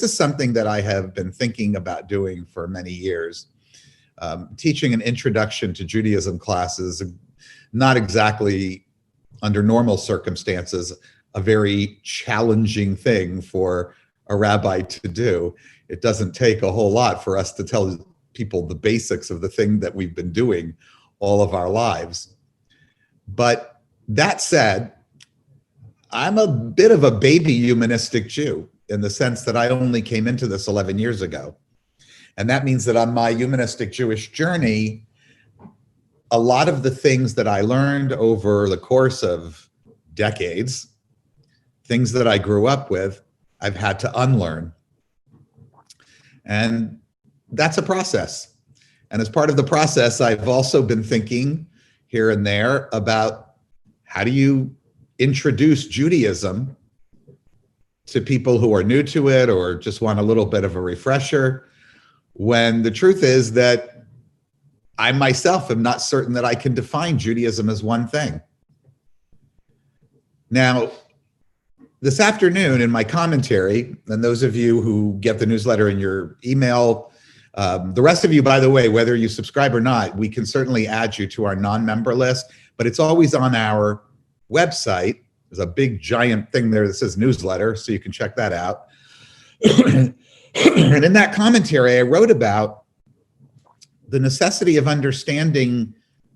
is something that I have been thinking about doing for many years. Teaching an introduction to Judaism classes, not exactly under normal circumstances, a very challenging thing for a rabbi to do. It doesn't take a whole lot for us to tell people the basics of the thing that we've been doing all of our lives. But that said, I'm a bit of a baby humanistic Jew in the sense that I only came into this 11 years ago. And that means that on my humanistic Jewish journey, a lot of the things that I learned over the course of decades, things that I grew up with, I've had to unlearn. And that's a process. And as part of the process, I've also been thinking here and there about how do you introduce Judaism to people who are new to it or just want a little bit of a refresher, when the truth is that I myself am not certain that I can define Judaism as one thing. Now, this afternoon in my commentary, and those of you who get the newsletter in your email, the rest of you, by the way, whether you subscribe or not, we can certainly add you to our non-member list, but it's always on our website. There's a big giant thing there that says newsletter, so you can check that out. And in that commentary, I wrote about the necessity of understanding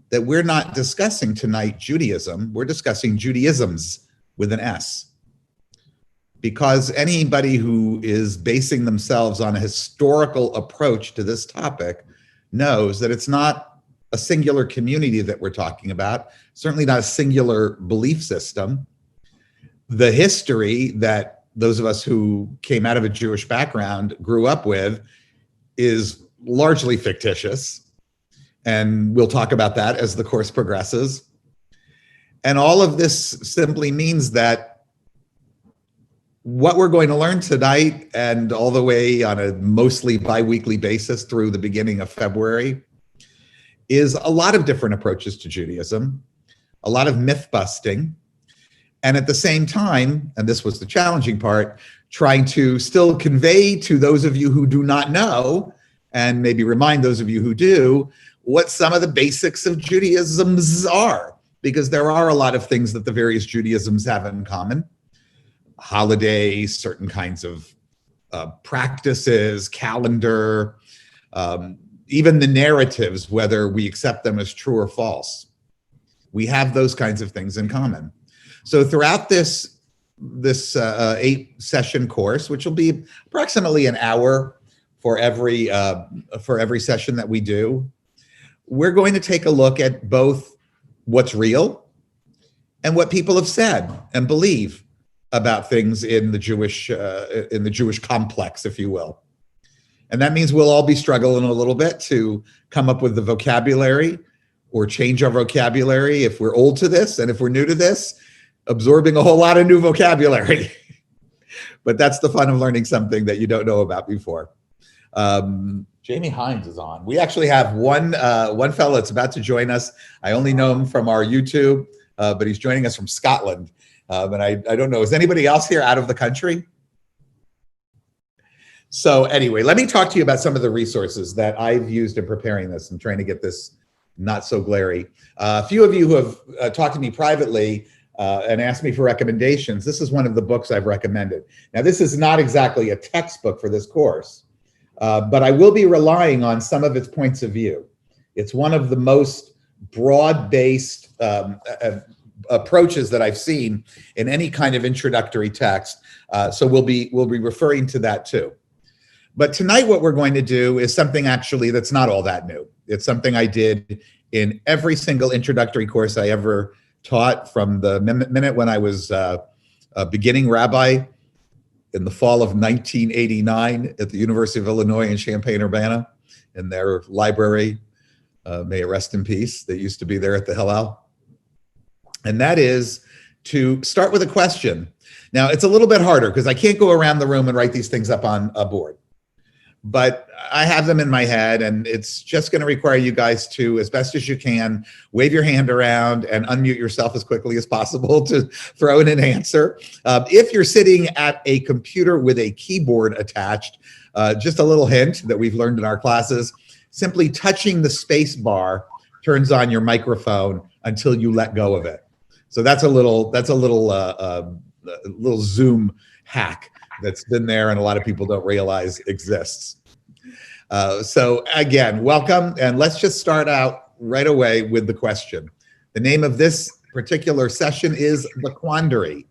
that we're not discussing tonight Judaism, we're discussing Judaisms with an S. Because anybody who is basing themselves on a historical approach to this topic knows that it's not a singular community that we're talking about, certainly not a singular belief system. The history that those of us who came out of a Jewish background grew up with is largely fictitious. And we'll talk about that as the course progresses. And all of this simply means that what we're going to learn tonight and all the way on a mostly bi-weekly basis through the beginning of February is a lot of different approaches to Judaism, a lot of myth busting, and at the same time, and this was the challenging part, trying to still convey to those of you who do not know, and maybe remind those of you who do, what some of the basics of Judaisms are, because there are a lot of things that the various Judaisms have in common. Holidays, certain kinds of practices, calendar, even the narratives, whether we accept them as true or false. We have those kinds of things in common. So throughout this 8-session course, which will be approximately an hour for every session that we do, we're going to take a look at both what's real and what people have said and believe about things in the Jewish complex, if you will. And that means we'll all be struggling a little bit to come up with the vocabulary or change our vocabulary if we're old to this, and if we're new to this, absorbing a whole lot of new vocabulary. But that's the fun of learning something that you don't know about before. Jamie Hines is on. We actually have one fellow that's about to join us. I only know him from our YouTube, but he's joining us from Scotland. And I don't know, is anybody else here out of the country? So anyway, let me talk to you about some of the resources that I've used in preparing this and trying to get this not so glary. A few of you who have talked to me privately and asked me for recommendations, this is one of the books I've recommended. Now, this is not exactly a textbook for this course, but I will be relying on some of its points of view. It's one of the most broad-based approaches that I've seen in any kind of introductory text. So we'll be referring to that too. But tonight what we're going to do is something actually that's not all that new. It's something I did in every single introductory course I ever taught from the minute when I was a beginning rabbi in the fall of 1989 at the University of Illinois in Champaign-Urbana in their library. May it rest in peace. They used to be there at the Hillel. And that is to start with a question. Now, it's a little bit harder because I can't go around the room and write these things up on a board. but I have them in my head, and it's just going to require you guys to, as best as you can, wave your hand around and unmute yourself as quickly as possible to throw in an answer. If you're sitting at a computer with a keyboard attached, just a little hint that we've learned in our classes, simply touching the space bar turns on your microphone until you let go of it. So that's a little Zoom hack that's been there and a lot of people don't realize exists. So again, welcome, and let's just start out right away with the question. The name of this particular session is The Quandary.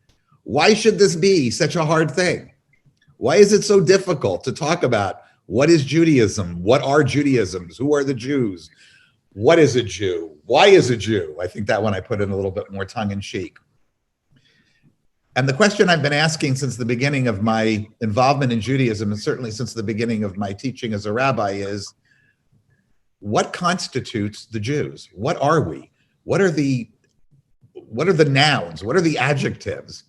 Why should this be such a hard thing? Why is it so difficult to talk about what is Judaism? What are Judaisms? Who are the Jews? What is a Jew? Why is a Jew? I think that one I put in a little bit more tongue-in-cheek. And the question I've been asking since the beginning of my involvement in Judaism, and certainly since the beginning of my teaching as a rabbi, is what constitutes the Jews? What are we? What are the nouns? What are the adjectives?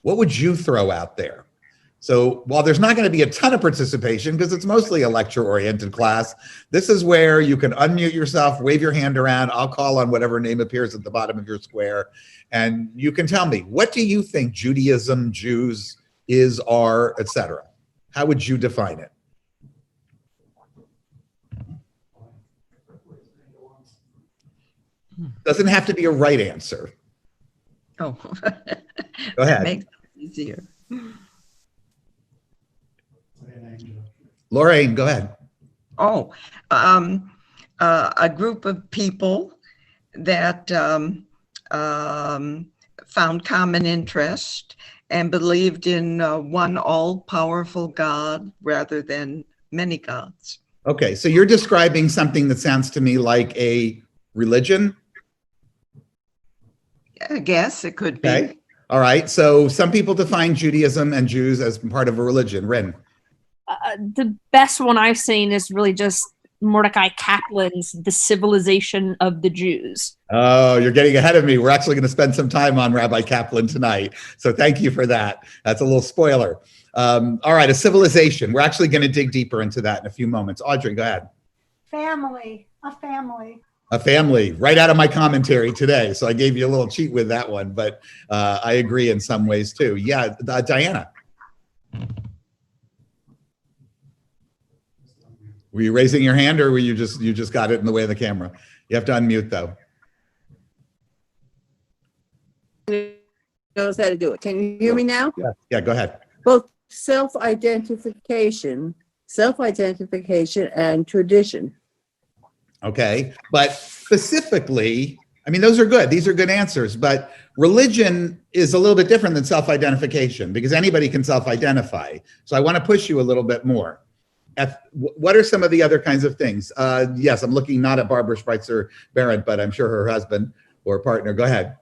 What would you throw out there? So while there's not going to be a ton of participation because it's mostly a lecture-oriented class, this is where you can unmute yourself, wave your hand around. I'll call on whatever name appears at the bottom of your square, and you can tell me, what do you think Judaism, Jews is, are, etc.? How would you define it? Doesn't have to be a right answer. Oh, go ahead. Makes it easier. Lorraine, go ahead. Oh, a group of people that found common interest and believed in one all-powerful God rather than many gods. Okay, so you're describing something that sounds to me like a religion? I guess it could be. Okay. All right, so some people define Judaism and Jews as part of a religion. Ren. The best one I've seen is really just Mordecai Kaplan's The Civilization of the Jews. Oh, you're getting ahead of me. We're actually going to spend some time on Rabbi Kaplan tonight. So thank you for that. That's a little spoiler. All right, a civilization. We're actually going to dig deeper into that in a few moments. Audrey, go ahead. Family, a family. A family, right out of my commentary today. So I gave you a little cheat with that one, but I agree in some ways too. Yeah, Diana. Were you raising your hand, or were you just got it in the way of the camera? You have to unmute though. Knows how to do it. Can you hear me now? Yeah, go ahead. Both self-identification and tradition. Okay, but specifically, I mean, those are good. These are good answers, but religion is a little bit different than self-identification because anybody can self-identify. So I want to push you a little bit more. What are some of the other kinds of things? Yes, I'm looking not at Barbara Spritzer Barrett, but I'm sure her husband or partner. Go ahead.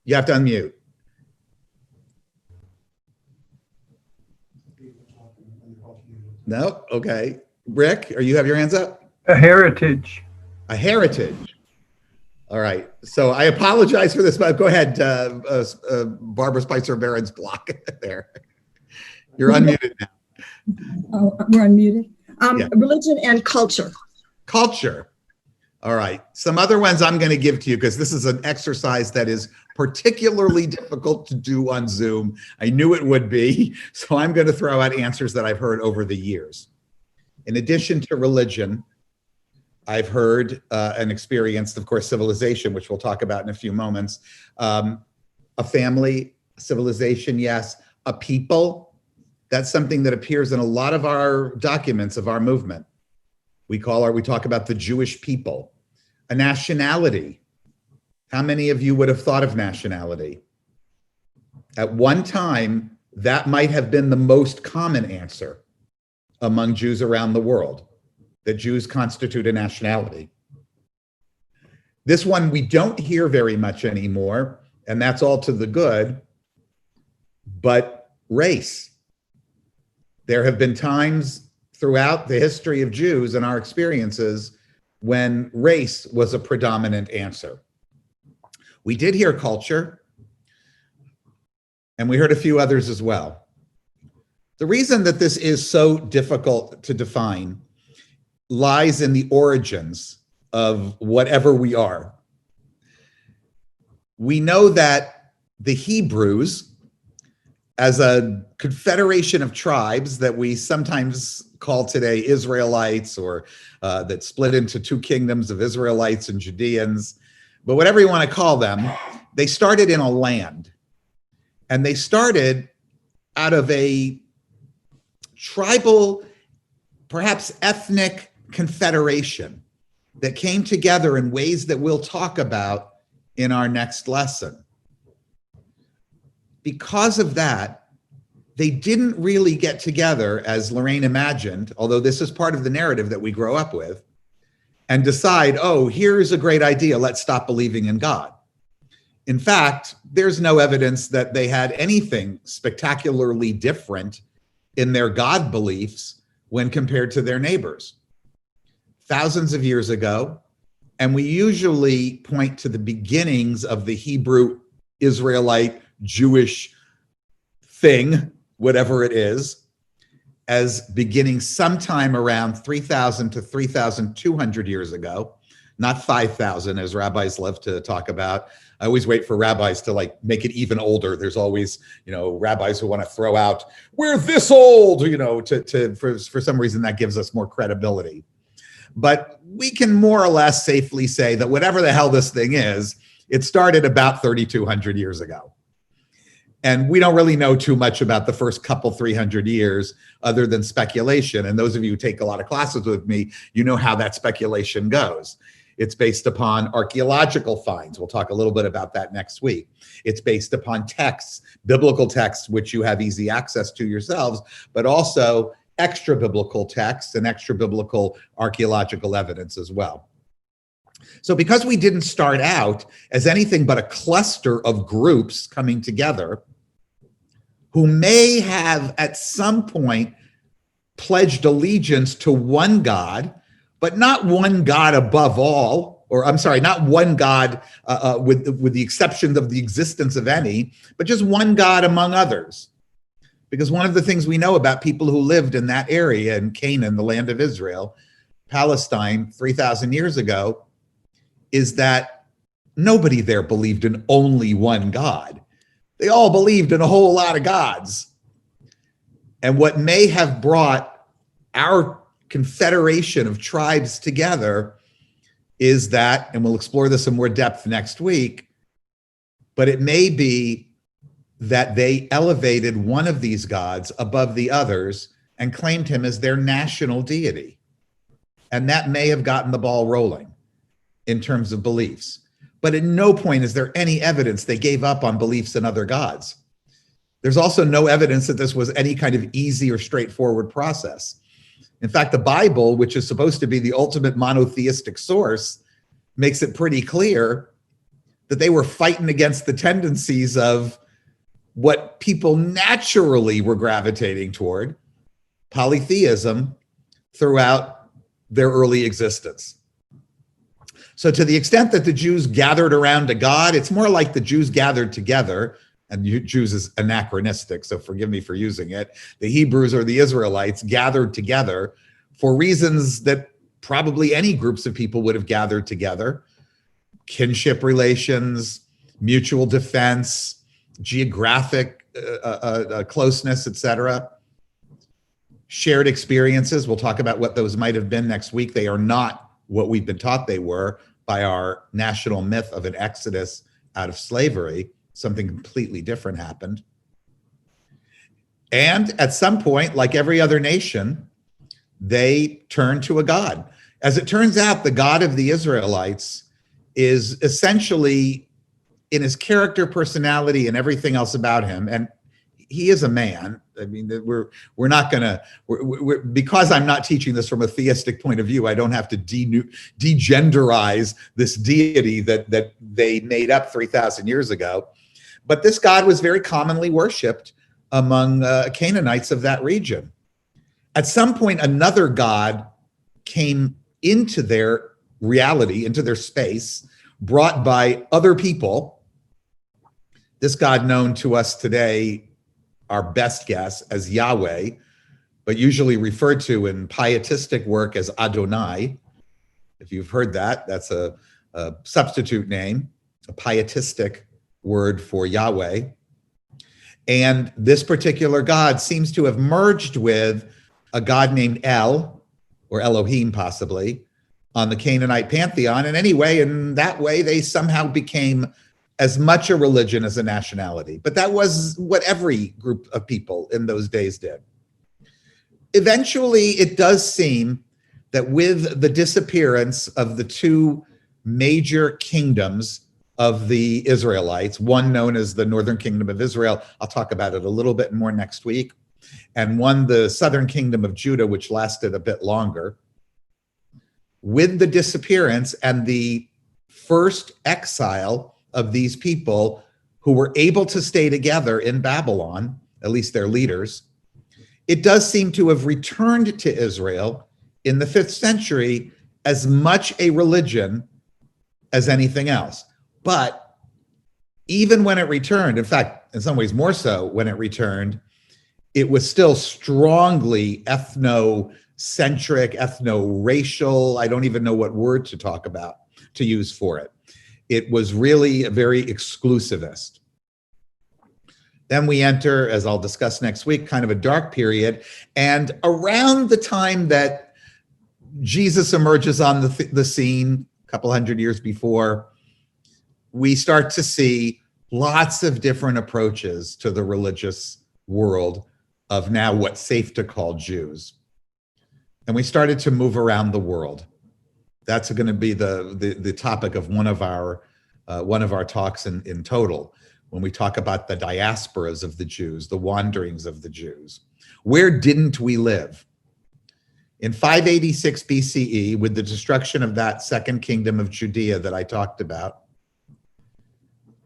You have to unmute. No? Okay. Rick, you have your hands up? A heritage. A heritage. All right. So I apologize for this, but go ahead, Barbara Spitzer Barron's block there. You're unmuted now. Oh, we're unmuted. Yeah. Religion and culture. Culture. All right. Some other ones I'm going to give to you because this is an exercise that is particularly difficult to do on Zoom. I knew it would be. So I'm going to throw out answers that I've heard over the years. In addition to religion, I've heard and experienced, of course, civilization, which we'll talk about in a few moments. A family, civilization, yes. A people. That's something that appears in a lot of our documents of our movement. We talk about the Jewish people. A nationality. How many of you would have thought of nationality? At one time, that might have been the most common answer among Jews around the world, that Jews constitute a nationality. This one we don't hear very much anymore, and that's all to the good, but race. There have been times throughout the history of Jews and our experiences when race was a predominant answer. We did hear culture, and we heard a few others as well. The reason that this is so difficult to define lies in the origins of whatever we are. We know that the Hebrews, as a confederation of tribes that we sometimes call today Israelites, or that split into two kingdoms of Israelites and Judeans, but whatever you want to call them, they started in a land. And they started out of a tribal, perhaps ethnic confederation that came together in ways that we'll talk about in our next lesson. Because of that, they didn't really get together, as Lorraine imagined, although this is part of the narrative that we grow up with, and decide, oh, here's a great idea, let's stop believing in God. In fact, there's no evidence that they had anything spectacularly different in their God beliefs when compared to their neighbors. Thousands of years ago, and we usually point to the beginnings of the Hebrew, Israelite, Jewish thing, whatever it is, as beginning sometime around 3,000 to 3,200 years ago, not 5,000 as rabbis love to talk about. I always wait for rabbis to like make it even older. There's always, rabbis who want to throw out, we're this old, for some reason that gives us more credibility. But we can more or less safely say that whatever the hell this thing is, it started about 3,200 years ago. And we don't really know too much about the first couple 300 years other than speculation. And those of you who take a lot of classes with me, you know how that speculation goes. It's based upon archaeological finds. We'll talk a little bit about that next week. It's based upon texts, biblical texts, which you have easy access to yourselves, but also extra biblical texts and extra biblical archaeological evidence as well. So because we didn't start out as anything but a cluster of groups coming together who may have at some point pledged allegiance to one God, but not one God above all, or I'm sorry, not one God with the exception of the existence of any, but just one God among others. Because one of the things we know about people who lived in that area in Canaan, the land of Israel, Palestine, 3,000 years ago, is that nobody there believed in only one God. They all believed in a whole lot of gods. And what may have brought our confederation of tribes together is that, and we'll explore this in more depth next week, but it may be that they elevated one of these gods above the others and claimed him as their national deity. And that may have gotten the ball rolling in terms of beliefs. But at no point is there any evidence they gave up on beliefs in other gods. There's also no evidence that this was any kind of easy or straightforward process. In fact, the Bible, which is supposed to be the ultimate monotheistic source, makes it pretty clear that they were fighting against the tendencies of what people naturally were gravitating toward, polytheism, throughout their early existence. So to the extent that the Jews gathered around a God, it's more like the Jews gathered together, and Jews is anachronistic, so forgive me for using it. The Hebrews or the Israelites gathered together for reasons that probably any groups of people would have gathered together: kinship relations, mutual defense, geographic closeness, etc. Shared experiences. We'll talk about what those might have been next week. They are not what we've been taught they were by our national myth of an exodus out of slavery. Something completely different happened. And at some point, like every other nation, they turned to a God. As it turns out, the God of the Israelites is essentially, in his character, personality, and everything else about him, and he is a man. I mean, we're not going to, because I'm not teaching this from a theistic point of view, I don't have to degenderize this deity that they made up 3,000 years ago. But this God was very commonly worshipped among Canaanites of that region. At some point, another God came into their reality, into their space, brought by other people. This God known to us today our best guess, as Yahweh, but usually referred to in pietistic work as Adonai. If you've heard that, that's a substitute name, a pietistic word for Yahweh. And this particular God seems to have merged with a god named El, or Elohim possibly, on the Canaanite pantheon. And anyway, in that way, they somehow became as much a religion as a nationality. But that was what every group of people in those days did. Eventually, it does seem that with the disappearance of the two major kingdoms of the Israelites, one known as the Northern Kingdom of Israel, I'll talk about it a little bit more next week, and one, the Southern Kingdom of Judah, which lasted a bit longer. With the disappearance and the first exile of these people who were able to stay together in Babylon, at least their leaders, it does seem to have returned to Israel in the 5th century as much a religion as anything else. But even when it returned, in fact, in some ways more so when it returned, it was still strongly ethnocentric, ethno-racial. I don't even know what word to use for it. It was really very exclusivist. Then we enter, as I'll discuss next week, kind of a dark period. And around the time that Jesus emerges on the scene, a couple hundred years before, we start to see lots of different approaches to the religious world of now what's safe to call Jews. And we started to move around the world. That's going to be the topic of one of our talks in total, when we talk about the diasporas of the Jews, the wanderings of the Jews. Where didn't we live? In 586 BCE, with the destruction of that second kingdom of Judea that I talked about,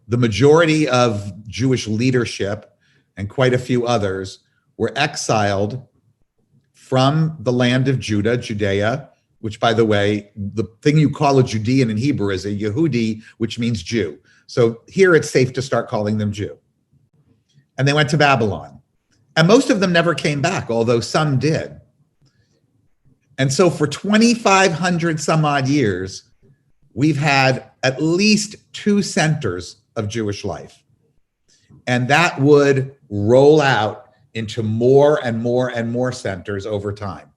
the majority of Jewish leadership and quite a few others were exiled from the land of Judah, Judea, which, by the way, the thing you call a Judean in Hebrew is a Yehudi, which means Jew. So here it's safe to start calling them Jew. And they went to Babylon. And most of them never came back, although some did. And so for 2,500 some odd years, we've had at least 2 centers of Jewish life. And that would roll out into more and more and more centers over time.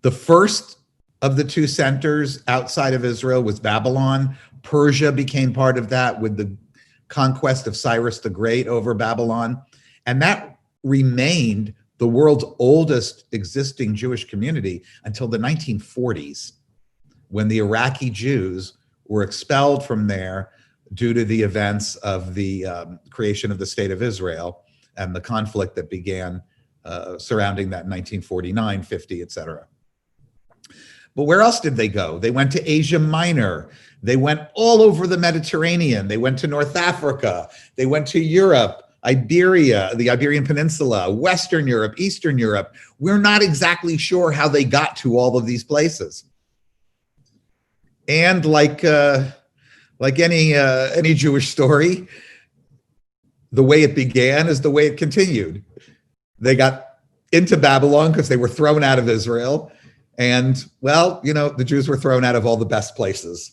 The first of the 2 centers outside of Israel was Babylon. Persia became part of that with the conquest of Cyrus the Great over Babylon. And that remained the world's oldest existing Jewish community until the 1940s, when the Iraqi Jews were expelled from there due to the events of the creation of the State of Israel and the conflict that began surrounding that in 1949, 50, et cetera. But where else did they go? They went to Asia Minor. They went all over the Mediterranean. They went to North Africa. They went to Europe, Iberia, the Iberian Peninsula, Western Europe, Eastern Europe. We're not exactly sure how they got to all of these places. And like any Jewish story, the way it began is the way it continued. They got into Babylon because they were thrown out of Israel. And, well, you know, the Jews were thrown out of all the best places.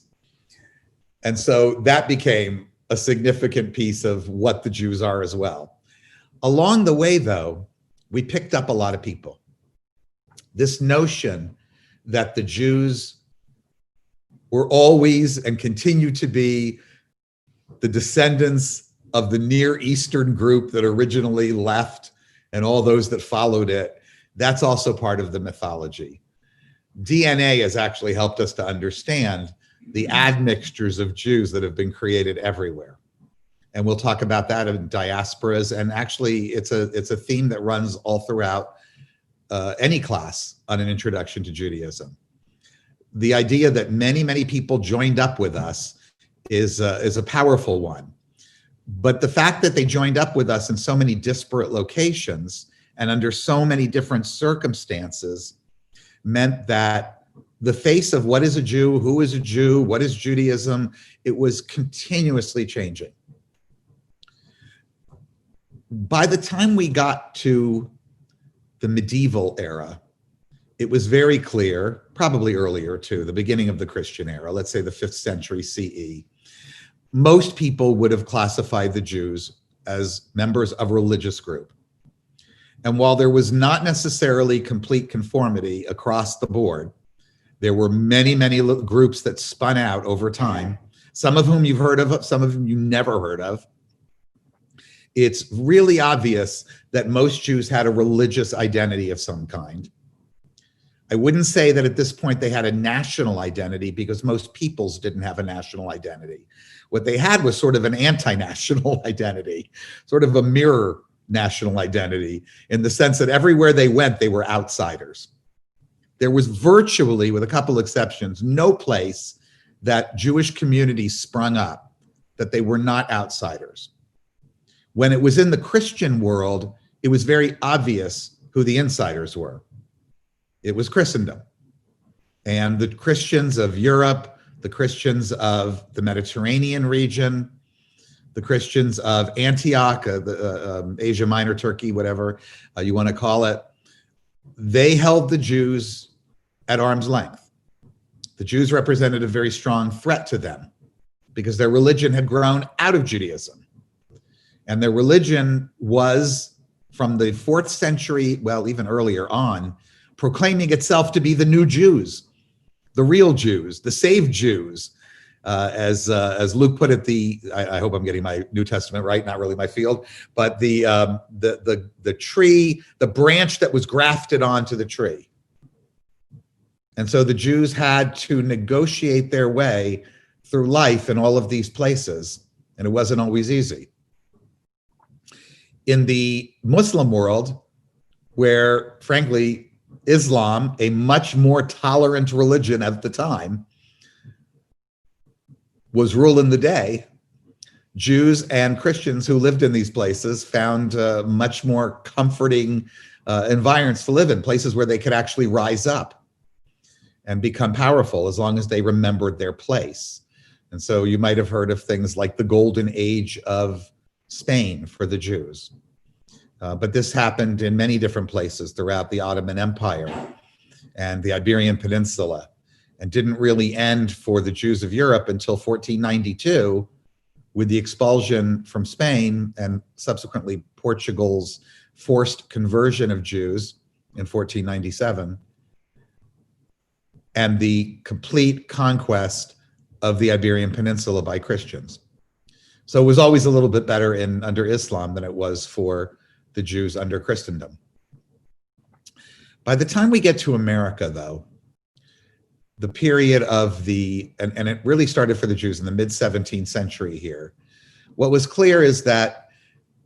And so that became a significant piece of what the Jews are as well. Along the way, though, we picked up a lot of people. This notion that the Jews were always and continue to be the descendants of the Near Eastern group that originally left and all those that followed it, that's also part of the mythology. DNA has actually helped us to understand the admixtures of Jews that have been created everywhere. And we'll talk about that in diasporas. And actually, it's a theme that runs all throughout any class on an introduction to Judaism. The idea that many, many people joined up with us is a powerful one. But the fact that they joined up with us in so many disparate locations and under so many different circumstances meant that the face of what is a Jew, who is a Jew, what is Judaism, it was continuously changing. by the time we got to the medieval era, it was very clear, probably earlier too, the beginning of the Christian era, let's say the 5th century CE, most people would have classified the Jews as members of a religious group. And while there was not necessarily complete conformity across the board, there were many, many groups that spun out over time, some of whom you've heard of, some of whom you never heard of. It's really obvious that most Jews had a religious identity of some kind. I wouldn't say that at this point they had a national identity, because most peoples didn't have a national identity. What they had was sort of an anti-national identity, sort of a mirror national identity, in the sense that everywhere they went, they were outsiders. There was virtually, with a couple exceptions, no place that Jewish communities sprung up that they were not outsiders. When it was in the Christian world, it was very obvious who the insiders were. It was Christendom. And the Christians of Europe, the Christians of the Mediterranean region, the Christians of Antioch, Asia Minor, Turkey, whatever you want to call it, they held the Jews at arm's length. The Jews represented a very strong threat to them because their religion had grown out of Judaism. And their religion was, from the 4th century, well, even earlier on, proclaiming itself to be the new Jews, the real Jews, the saved Jews. As Luke put it, I hope I'm getting my New Testament right, not really my field, but the tree, the branch that was grafted onto the tree. And so the Jews had to negotiate their way through life in all of these places, and it wasn't always easy. In the Muslim world, where, frankly, Islam, a much more tolerant religion at the time, was ruling the day, Jews and Christians who lived in these places found much more comforting environments to live in, places where they could actually rise up and become powerful as long as they remembered their place. And so you might have heard of things like the golden age of Spain for the Jews. But this happened in many different places throughout the Ottoman Empire and the Iberian Peninsula, and didn't really end for the Jews of Europe until 1492, with the expulsion from Spain and subsequently Portugal's forced conversion of Jews in 1497, and the complete conquest of the Iberian Peninsula by Christians. So it was always a little bit better under Islam than it was for the Jews under Christendom. By the time we get to America, though, the period of and it really started for the Jews in the mid-17th century here, what was clear is that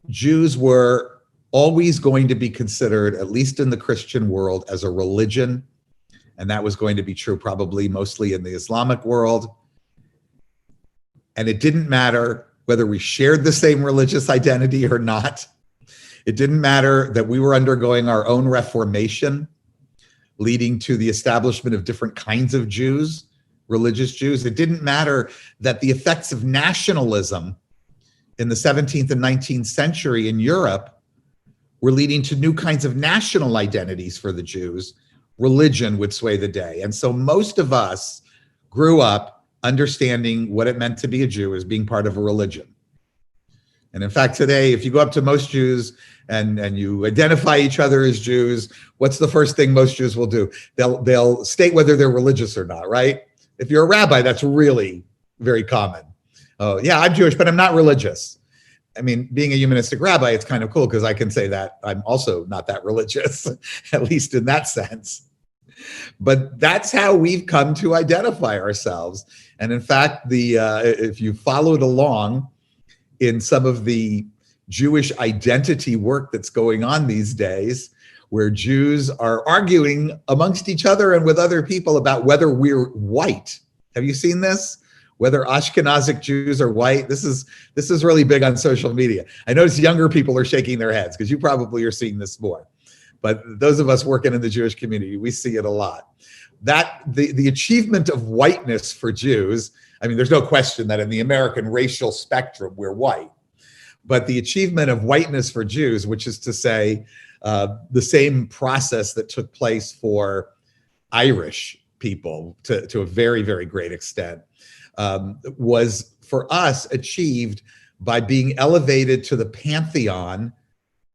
Jews were always going to be considered, at least in the Christian world, as a religion, and that was going to be true probably mostly in the Islamic world. And it didn't matter whether we shared the same religious identity or not. It didn't matter that we were undergoing our own reformation, leading to the establishment of different kinds of Jews, religious Jews. It didn't matter that the effects of nationalism in the 17th and 19th century in Europe were leading to new kinds of national identities for the Jews. Religion would sway the day. And so most of us grew up understanding what it meant to be a Jew as being part of a religion. And in fact, today, if you go up to most Jews and you identify each other as Jews, what's the first thing most Jews will do? They'll state whether they're religious or not, right? If you're a rabbi, that's really very common. Oh, yeah, I'm Jewish, but I'm not religious. I mean, being a humanistic rabbi, it's kind of cool because I can say that I'm also not that religious, at least in that sense. But that's how we've come to identify ourselves. And in fact, if you followed along in some of the Jewish identity work that's going on these days, where Jews are arguing amongst each other and with other people about whether we're white. Have you seen this? Whether Ashkenazic Jews are white. This is really big on social media. I notice younger people are shaking their heads because you probably are seeing this more. But those of us working in the Jewish community, we see it a lot. That the achievement of whiteness for Jews, I mean, there's no question that in the American racial spectrum, we're white. but the achievement of whiteness for Jews, which is to say the same process that took place for Irish people to a very, very great extent, was for us achieved by being elevated to the pantheon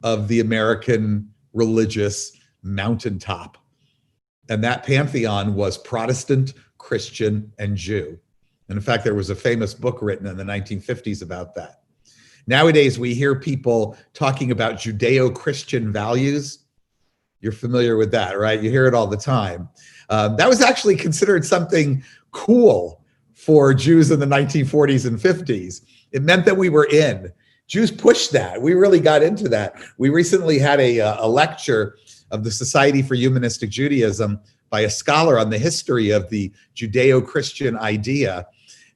of the American religious mountaintop. And that pantheon was Protestant, Christian, and Jew. And in fact, there was a famous book written in the 1950s about that. Nowadays, we hear people talking about Judeo-Christian values. You're familiar with that, right? You hear it all the time. That was actually considered something cool for Jews in the 1940s and 50s. It meant that we were in. Jews pushed that. We really got into that. We recently had a lecture of the Society for Humanistic Judaism by a scholar on the history of the Judeo-Christian idea.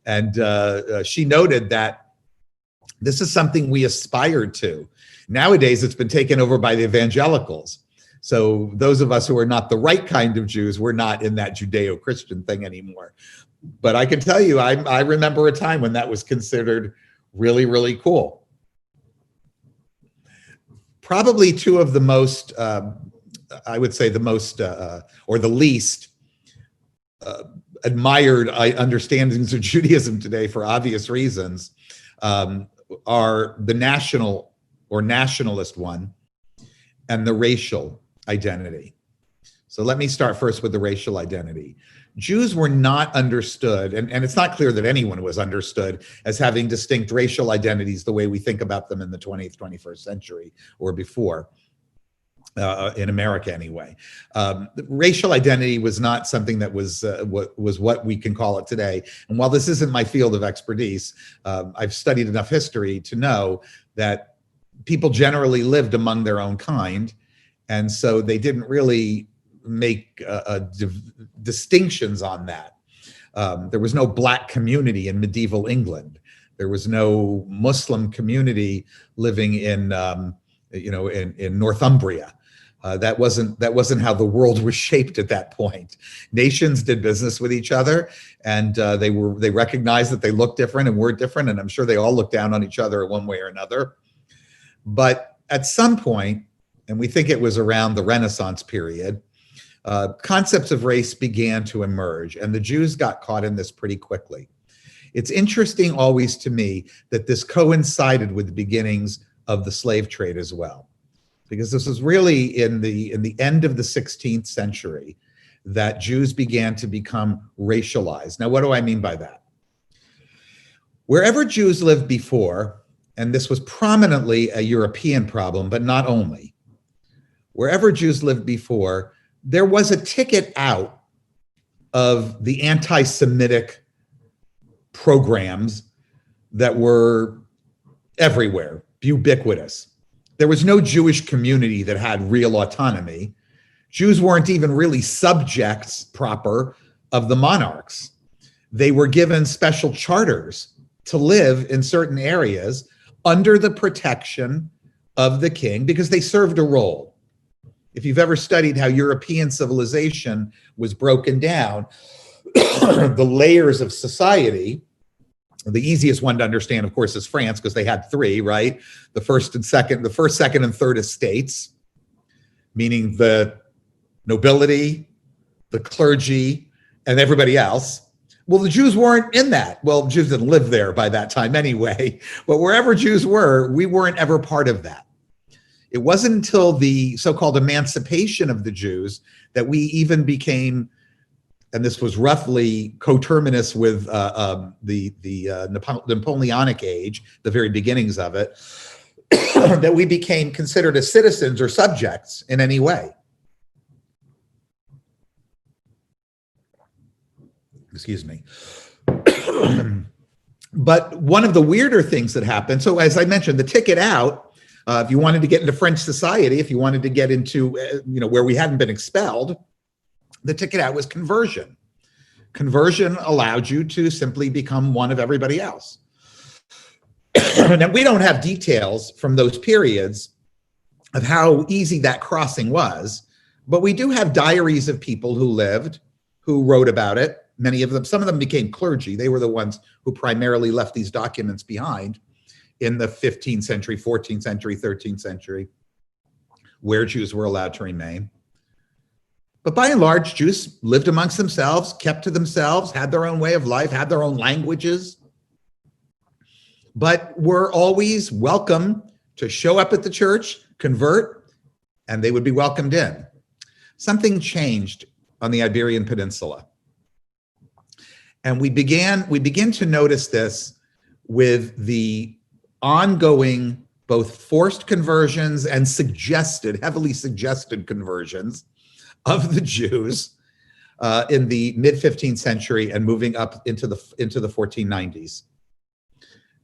And she noted that this is something we aspired to. Nowadays, it's been taken over by the evangelicals. So those of us who are not the right kind of Jews, we're not in that Judeo-Christian thing anymore. But I can tell you, I remember a time when that was considered really, really cool. Probably two of the most, I would say the most, or the least admired understandings of Judaism today, for obvious reasons, are the national or nationalist one and the racial identity. So let me start first with the racial identity. Jews were not understood, and it's not clear that anyone was understood as having distinct racial identities the way we think about them in the 20th, 21st century or before, in America anyway. Racial identity was not something that was what we can call it today. And while this isn't my field of expertise, I've studied enough history to know that people generally lived among their own kind, and so they didn't really make distinctions on that. There was no black community in medieval England. There was no Muslim community living in Northumbria. That wasn't how the world was shaped at that point. Nations did business with each other, and they recognized that they looked different and were different, and I'm sure they all looked down on each other in one way or another. But at some point, and we think it was around the Renaissance period, concepts of race began to emerge, and the Jews got caught in this pretty quickly. It's interesting always to me that this coincided with the beginnings of the slave trade as well, because this was really in the end of the 16th century that Jews began to become racialized. Now, what do I mean by that? Wherever Jews lived before, and this was prominently a European problem, but not only, wherever Jews lived before, there was a ticket out of the anti-Semitic programs that were everywhere, ubiquitous. There was no Jewish community that had real autonomy. Jews weren't even really subjects proper of the monarchs. They were given special charters to live in certain areas under the protection of the king because they served a role. If you've ever studied how European civilization was broken down, the layers of society, the easiest one to understand, of course, is France, because they had three, right? The first, second, and third estates, meaning the nobility, the clergy, and everybody else. Well, the Jews weren't in that. Well, Jews didn't live there by that time anyway, but wherever Jews were, we weren't ever part of that. It wasn't until the so-called emancipation of the Jews that we even became, and this was roughly coterminous with the Napoleonic age, the very beginnings of it, that we became considered as citizens or subjects in any way. Excuse me. But one of the weirder things that happened, so as I mentioned, the ticket out, if you wanted to get into French society, if you wanted to get into, where we hadn't been expelled, the ticket out was conversion. Conversion allowed you to simply become one of everybody else. Now, we don't have details from those periods of how easy that crossing was, but we do have diaries of people who lived, who wrote about it. Many of them, some of them became clergy. They were the ones who primarily left these documents behind. in the 15th century, 14th century, 13th century, where Jews were allowed to remain. But by and large, Jews lived amongst themselves, kept to themselves, had their own way of life, had their own languages, but were always welcome to show up at the church, convert, and they would be welcomed in. Something changed on the Iberian Peninsula. And we begin to notice this with the ongoing both forced conversions and heavily suggested conversions of the Jews in the mid-15th century and moving up into the 1490s.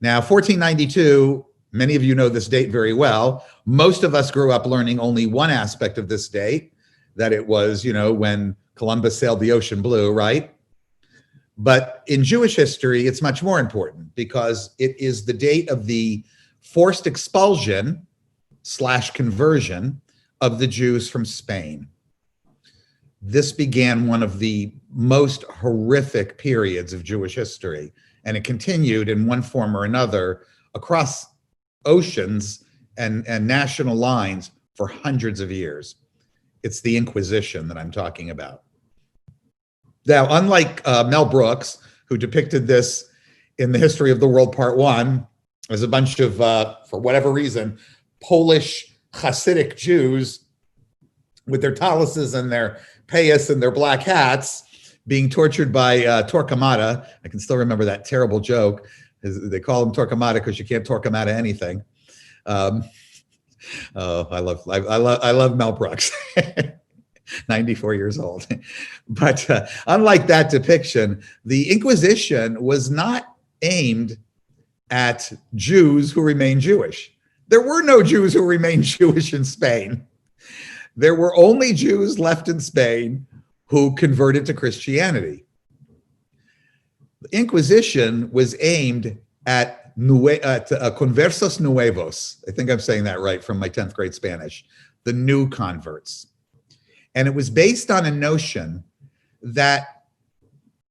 Now, 1492, many of you know this date very well. Most of us grew up learning only one aspect of this date, that it was, when Columbus sailed the ocean blue, right? But in Jewish history, it's much more important because it is the date of the forced expulsion / conversion of the Jews from Spain. This began one of the most horrific periods of Jewish history, and it continued in one form or another across oceans and national lines for hundreds of years. It's the Inquisition that I'm talking about. Now, unlike Mel Brooks, who depicted this in The History of the World Part 1 as a bunch of, for whatever reason, Polish Hasidic Jews with their taluses and their payas and their black hats being tortured by Torquemada. I can still remember that terrible joke. They call him Torquemada because you can't torque him out of anything. I love Mel Brooks. 94 years old. But unlike that depiction, the Inquisition was not aimed at Jews who remained Jewish. There were no Jews who remained Jewish in Spain. There were only Jews left in Spain who converted to Christianity. The Inquisition was aimed at conversos nuevos. I think I'm saying that right from my 10th grade Spanish, the new converts. And it was based on a notion that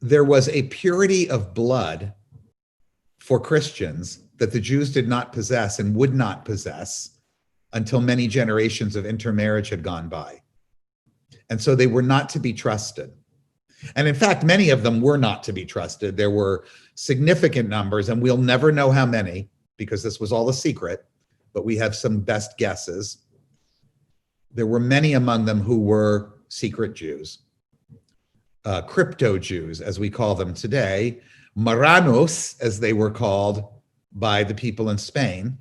there was a purity of blood for Christians that the Jews did not possess and would not possess until many generations of intermarriage had gone by. And so they were not to be trusted. And in fact, many of them were not to be trusted. There were significant numbers, and we'll never know how many because this was all a secret, but we have some best guesses. There were many among them who were secret Jews, crypto Jews, as we call them today, Marranos, as they were called by the people in Spain.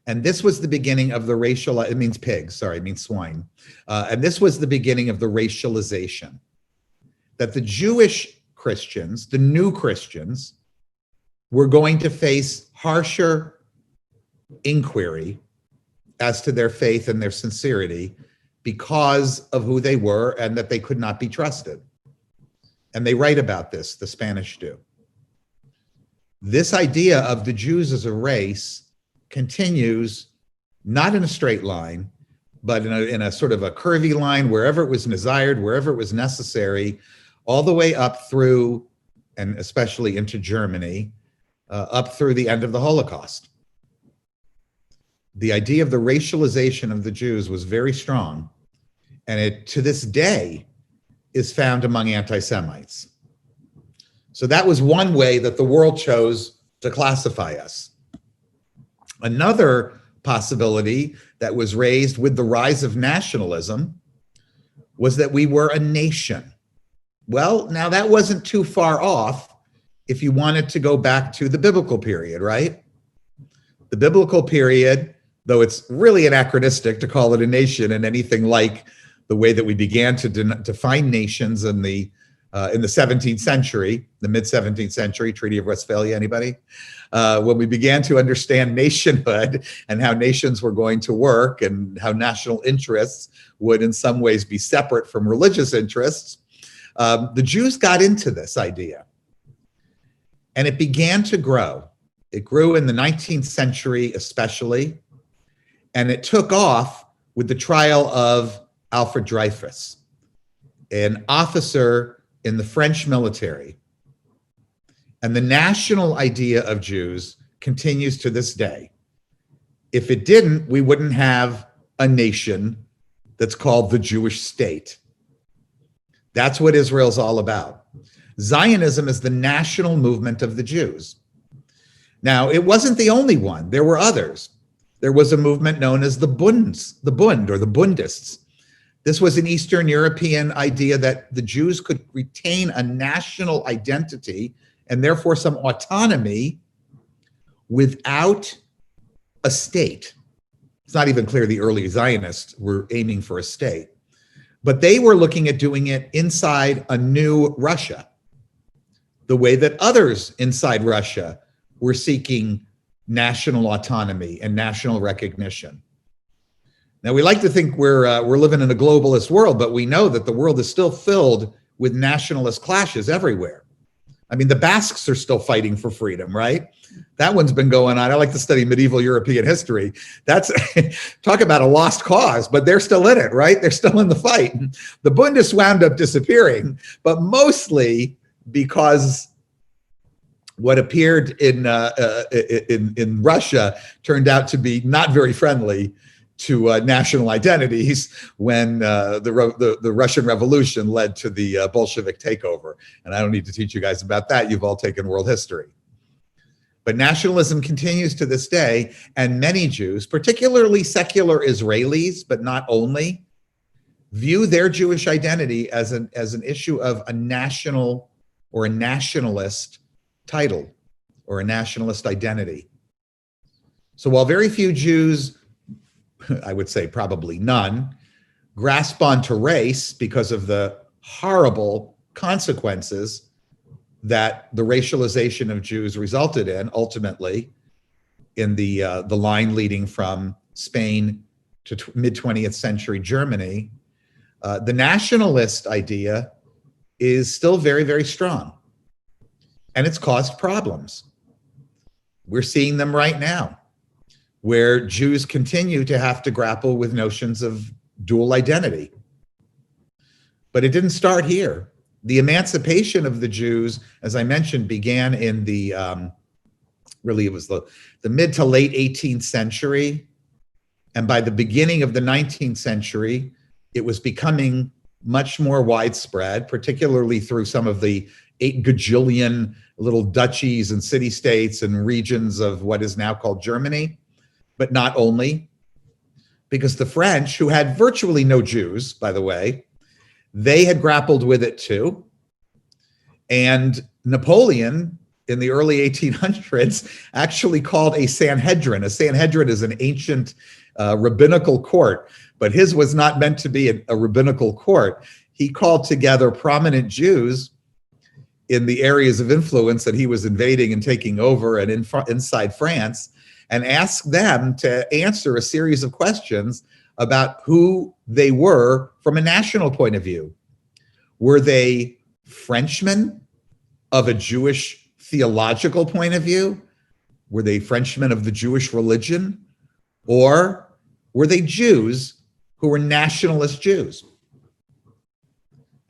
And this was the beginning of the it means pigs, sorry, it means swine. And this was the beginning of the racialization, that the Jewish Christians, the new Christians, were going to face harsher inquiry as to their faith and their sincerity because of who they were and that they could not be trusted. And they write about this, the Spanish do. This idea of the Jews as a race continues not in a straight line, but in a sort of a curvy line, wherever it was desired, wherever it was necessary, all the way up through, and especially into Germany, up through the end of the Holocaust. The idea of the racialization of the Jews was very strong, and it, to this day, is found among anti-Semites. So that was one way that the world chose to classify us. Another possibility that was raised with the rise of nationalism was that we were a nation. Well, now that wasn't too far off if you wanted to go back to the biblical period, right? The biblical period, though it's really anachronistic to call it a nation and anything like the way that we began to define nations in the 17th century, the mid-17th century, Treaty of Westphalia, anybody? When we began to understand nationhood and how nations were going to work and how national interests would in some ways be separate from religious interests, the Jews got into this idea. And it began to grow. It grew in the 19th century especially, and it took off with the trial of Alfred Dreyfus, an officer in the French military. And the national idea of Jews continues to this day. If it didn't, we wouldn't have a nation that's called the Jewish state. That's what Israel's all about. Zionism is the national movement of the Jews. Now, it wasn't the only one. There were others. There was a movement known as the Bund or the Bundists. This was an Eastern European idea that the Jews could retain a national identity and therefore some autonomy without a state. It's not even clear the early Zionists were aiming for a state, but they were looking at doing it inside a new Russia, the way that others inside Russia were seeking national autonomy and national recognition. Now, we like to think we're living in a globalist world, but we know that the world is still filled with nationalist clashes everywhere. I mean, the Basques are still fighting for freedom, right? That one's been going on. I like to study medieval European history. That's talk about a lost cause, but they're still in it, right? They're still in the fight. The Bundists wound up disappearing, but mostly because what appeared in Russia turned out to be not very friendly to national identities when the Russian Revolution led to the Bolshevik takeover. And I don't need to teach you guys about that. You've all taken world history. But nationalism continues to this day, and many Jews, particularly secular Israelis, but not only, view their Jewish identity as an issue of a national or a nationalist title or a nationalist identity. So while very few Jews, I would say probably none, grasp onto race because of the horrible consequences that the racialization of Jews resulted in, ultimately, in the line leading from Spain to mid-20th century Germany, the nationalist idea is still very, very strong. And it's caused problems. We're seeing them right now, where Jews continue to have to grapple with notions of dual identity. But it didn't start here. The emancipation of the Jews, as I mentioned, began in the, really it was the mid to late 18th century. And by the beginning of the 19th century, it was becoming much more widespread, particularly through some of the 8 gajillion little duchies and city-states and regions of what is now called Germany. But not only, because the French, who had virtually no Jews, by the way, they had grappled with it too. And Napoleon, in the early 1800s, actually called a Sanhedrin. A Sanhedrin is an ancient rabbinical court, but his was not meant to be a rabbinical court. He called together prominent Jews in the areas of influence that he was invading and taking over and inside France, and asked them to answer a series of questions about who they were from a national point of view. Were they Frenchmen of a Jewish theological point of view? Were they Frenchmen of the Jewish religion? Or were they Jews who were nationalist Jews?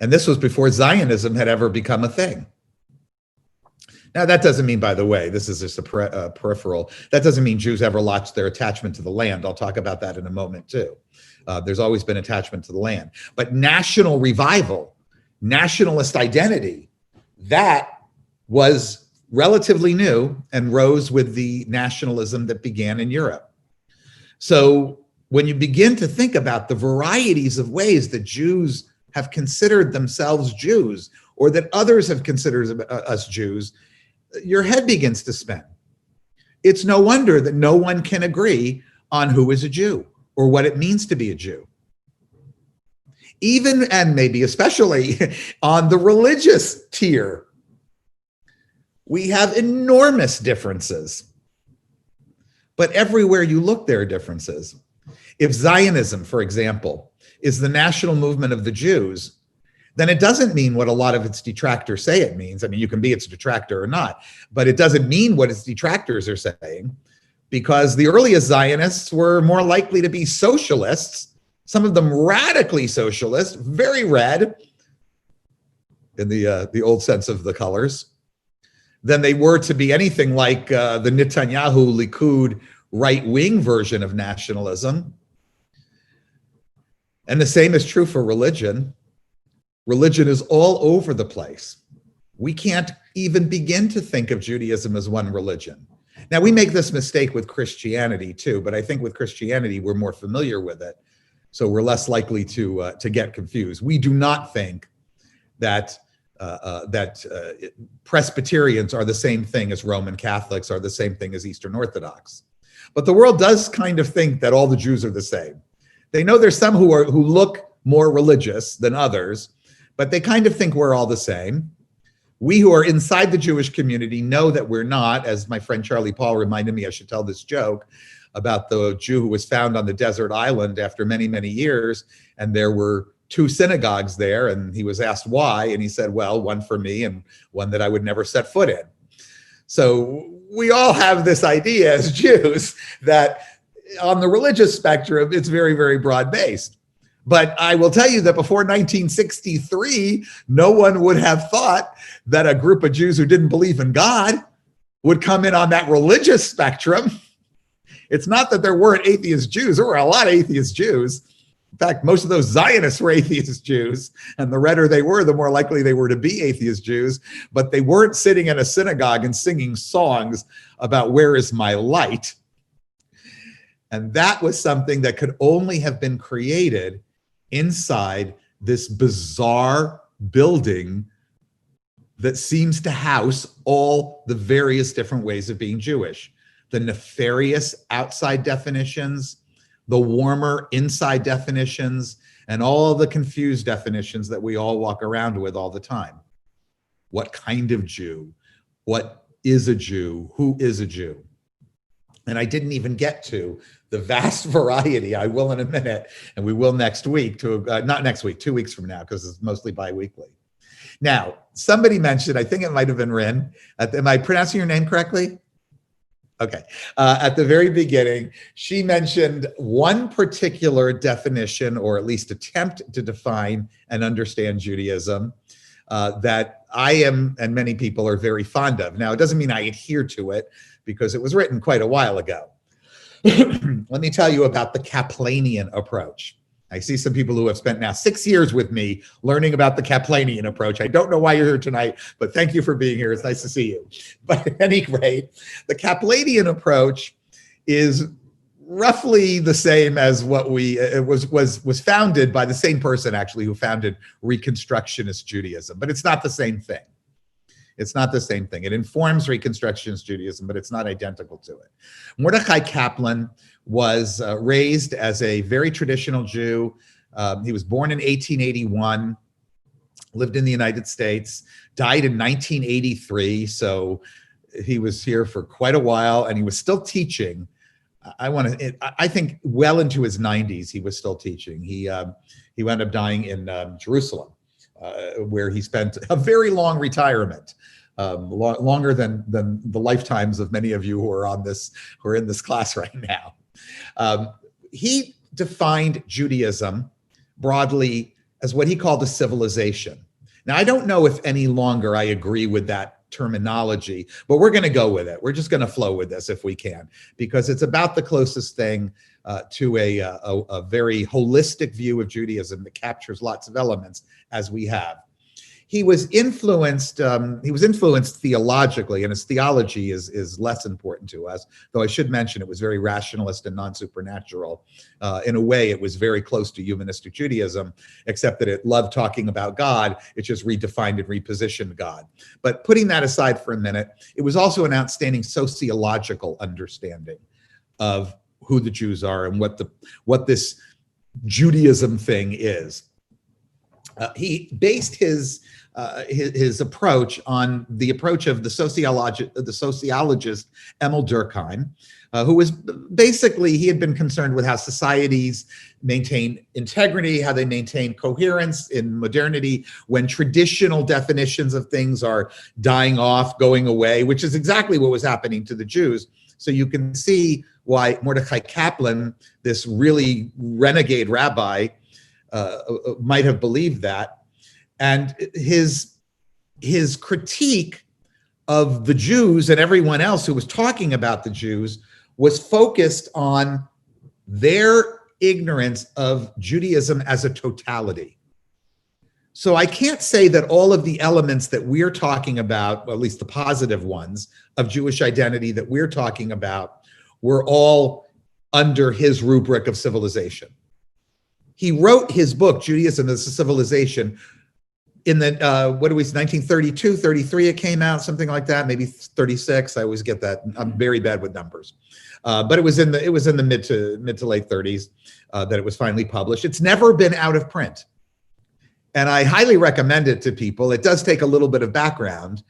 And this was before Zionism had ever become a thing. Now, that doesn't mean, by the way, this is just a peripheral, that doesn't mean Jews ever lost their attachment to the land. I'll talk about that in a moment, too. There's always been attachment to the land. But national revival, nationalist identity, that was relatively new and rose with the nationalism that began in Europe. So when you begin to think about the varieties of ways that Jews have considered themselves Jews, or that others have considered us Jews, your head begins to spin. It's no wonder that no one can agree on who is a Jew or what it means to be a Jew. Even, and maybe especially, on the religious tier, we have enormous differences. But everywhere you look, there are differences. If Zionism, for example, is the national movement of the Jews, then it doesn't mean what a lot of its detractors say it means. I mean, you can be its detractor or not, but it doesn't mean what its detractors are saying, because the earliest Zionists were more likely to be socialists, some of them radically socialist, very red in the old sense of the colors, than they were to be anything like the Netanyahu Likud right-wing version of nationalism. And the same is true for religion. Religion is all over the place. We can't even begin to think of Judaism as one religion. Now, we make this mistake with Christianity too, but I think with Christianity, we're more familiar with it, so we're less likely to get confused. We do not think that Presbyterians are the same thing as Roman Catholics, are the same thing as Eastern Orthodox. But the world does kind of think that all the Jews are the same. They know there's some who look more religious than others, but they kind of think we're all the same. We who are inside the Jewish community know that we're not. As my friend Charlie Paul reminded me, I should tell this joke about the Jew who was found on the desert island after many, many years, and there were 2 synagogues there, and he was asked why, and he said, well, one for me and one that I would never set foot in. So we all have this idea as Jews that on the religious spectrum, it's very, very broad-based. But I will tell you that before 1963, no one would have thought that a group of Jews who didn't believe in God would come in on that religious spectrum. It's not that there weren't atheist Jews. There were a lot of atheist Jews. In fact, most of those Zionists were atheist Jews, and the redder they were, the more likely they were to be atheist Jews. But they weren't sitting in a synagogue and singing songs about where is my light. And that was something that could only have been created inside this bizarre building that seems to house all the various different ways of being Jewish. The nefarious outside definitions, the warmer inside definitions, and all the confused definitions that we all walk around with all the time. What kind of Jew? What is a Jew? Who is a Jew? And I didn't even get to the vast variety. I will in a minute, and we will next week, not next week, 2 weeks from now, because it's mostly bi-weekly. Now, somebody mentioned, I think it might have been Rin. Am I pronouncing your name correctly? Okay. At the very beginning, she mentioned one particular definition, or at least attempt to define and understand Judaism, that I am and many people are very fond of. Now, it doesn't mean I adhere to it because it was written quite a while ago. Let me tell you about the Kaplanian approach. I see some people who have spent now 6 years with me learning about the Kaplanian approach. I don't know why you're here tonight, but thank you for being here. It's nice to see you. But at any rate, the Kaplanian approach is roughly the same as what it was founded by the same person actually who founded Reconstructionist Judaism, but it's not the same thing. It's not the same thing. It informs Reconstructionist Judaism, but it's not identical to it. Mordechai Kaplan was raised as a very traditional Jew. He was born in 1881, lived in the United States, died in 1983. So he was here for quite a while, and he was still teaching. I think well into his 90s, he was still teaching. He wound up dying in Jerusalem, where he spent a very long retirement, longer than the lifetimes of many of you who are in this class right now. He defined Judaism broadly as what he called a civilization. Now, I don't know if any longer I agree with that terminology, but we're going to go with it. We're just going to flow with this if we can, because it's about the closest thing to a very holistic view of Judaism that captures lots of elements as we have. He was influenced theologically, and his theology is less important to us, though I should mention it was very rationalist and non-supernatural. In a way, it was very close to humanistic Judaism, except that it loved talking about God. It just redefined and repositioned God. But putting that aside for a minute, it was also an outstanding sociological understanding of who the Jews are and what this Judaism thing is. He based his approach on the approach of the sociologist Emil Durkheim, who was basically, he had been concerned with how societies maintain integrity, how they maintain coherence in modernity when traditional definitions of things are dying off, going away, which is exactly what was happening to the Jews. So you can see why Mordechai Kaplan, this really renegade rabbi, might have believed that. And his critique of the Jews and everyone else who was talking about the Jews was focused on their ignorance of Judaism as a totality. So I can't say that all of the elements that we're talking about, well, at least the positive ones of Jewish identity that we're talking about, were all under his rubric of civilization. He wrote his book, Judaism as a Civilization, in the, 1932, 33 it came out, something like that, maybe 36. I always get that. I'm very bad with numbers. But it was in the mid to late 30s that it was finally published. It's never been out of print. And I highly recommend it to people. It does take a little bit of background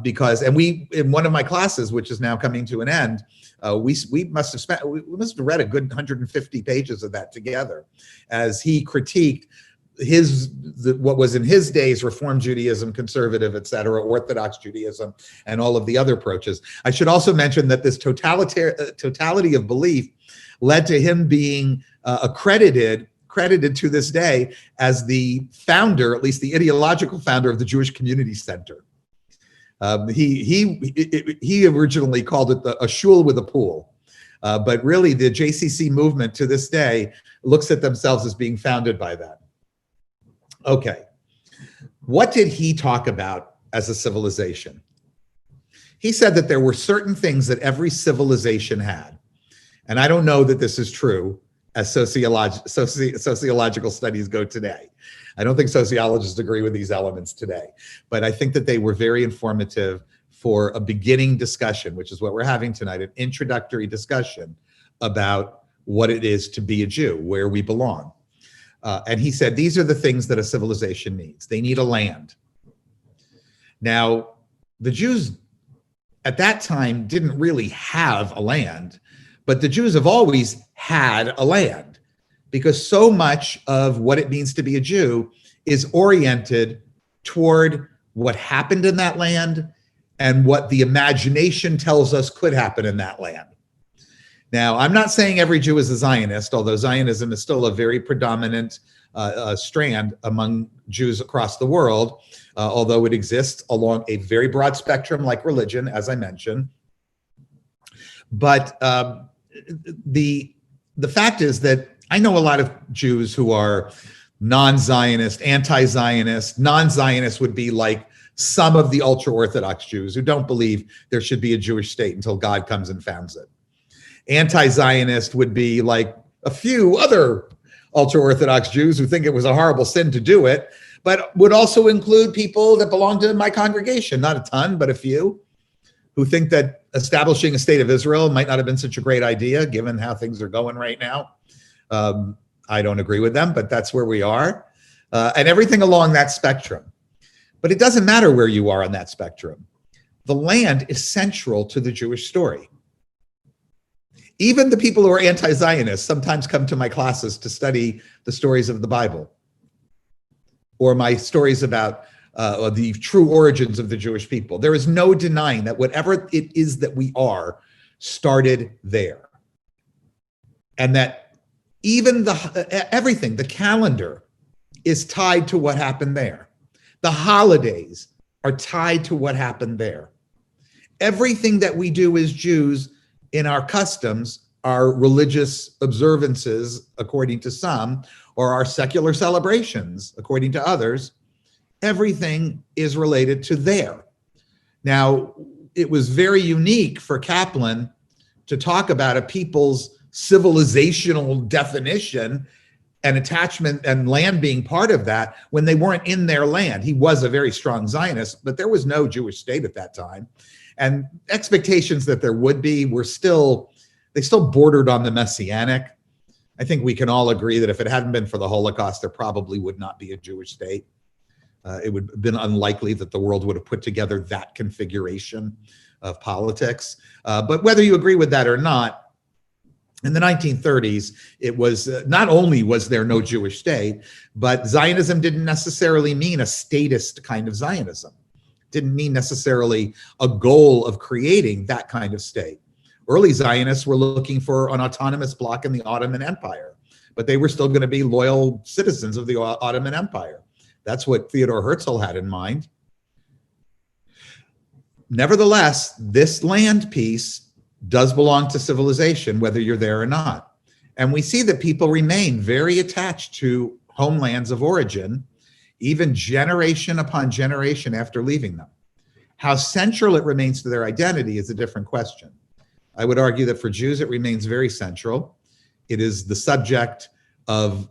because, and we, in one of my classes, which is now coming to an end, we must have read a good 150 pages of that together as he critiqued what was in his days Reform Judaism, conservative, et cetera, Orthodox Judaism, and all of the other approaches. I should also mention that this totality of belief led to him being credited to this day as the founder, at least the ideological founder, of the Jewish Community Center. He originally called it a shul with a pool, but really the JCC movement to this day looks at themselves as being founded by that. Okay, what did he talk about as a civilization? He said that there were certain things that every civilization had, and I don't know that this is true as sociological studies go today. I don't think sociologists agree with these elements today, but I think that they were very informative for a beginning discussion, which is what we're having tonight, an introductory discussion about what it is to be a Jew, where we belong. And he said, these are the things that a civilization needs. They need a land. Now, the Jews at that time didn't really have a land, but the Jews have always had a land because so much of what it means to be a Jew is oriented toward what happened in that land and what the imagination tells us could happen in that land. Now, I'm not saying every Jew is a Zionist, although Zionism is still a very predominant strand among Jews across the world, although it exists along a very broad spectrum like religion, as I mentioned. But the fact is that I know a lot of Jews who are non-Zionist, anti-Zionist. Non-Zionist would be like some of the ultra-Orthodox Jews who don't believe there should be a Jewish state until God comes and founds it. Anti-Zionist would be like a few other ultra-Orthodox Jews who think it was a horrible sin to do it, but would also include people that belong to my congregation, not a ton, but a few, who think that establishing a state of Israel might not have been such a great idea given how things are going right now. I don't agree with them, but that's where we are. And everything along that spectrum. But it doesn't matter where you are on that spectrum. The land is central to the Jewish story. Even the people who are anti-Zionists sometimes come to my classes to study the stories of the Bible or my stories about the true origins of the Jewish people. There is no denying that whatever it is that we are started there. And that even everything, the calendar is tied to what happened there. The holidays are tied to what happened there. Everything that we do as Jews in our customs, our religious observances, according to some, or our secular celebrations, according to others, everything is related to there. Now, it was very unique for Kaplan to talk about a people's civilizational definition and attachment and land being part of that when they weren't in their land. He was a very strong Zionist, but there was no Jewish state at that time. And expectations that there would be they still bordered on the messianic. I think we can all agree that if it hadn't been for the Holocaust, there probably would not be a Jewish state. It would have been unlikely that the world would have put together that configuration of politics. But whether you agree with that or not, in the 1930s, it was not only was there no Jewish state, but Zionism didn't necessarily mean a statist kind of Zionism. It didn't mean necessarily a goal of creating that kind of state. Early Zionists were looking for an autonomous bloc in the Ottoman Empire, but they were still going to be loyal citizens of the Ottoman Empire. That's what Theodor Herzl had in mind. nevertheless, this land piece does belong to civilization, whether you're there or not. And we see that people remain very attached to homelands of origin, even generation upon generation after leaving them. How central it remains to their identity is a different question. I would argue that for Jews, it remains very central. It is the subject of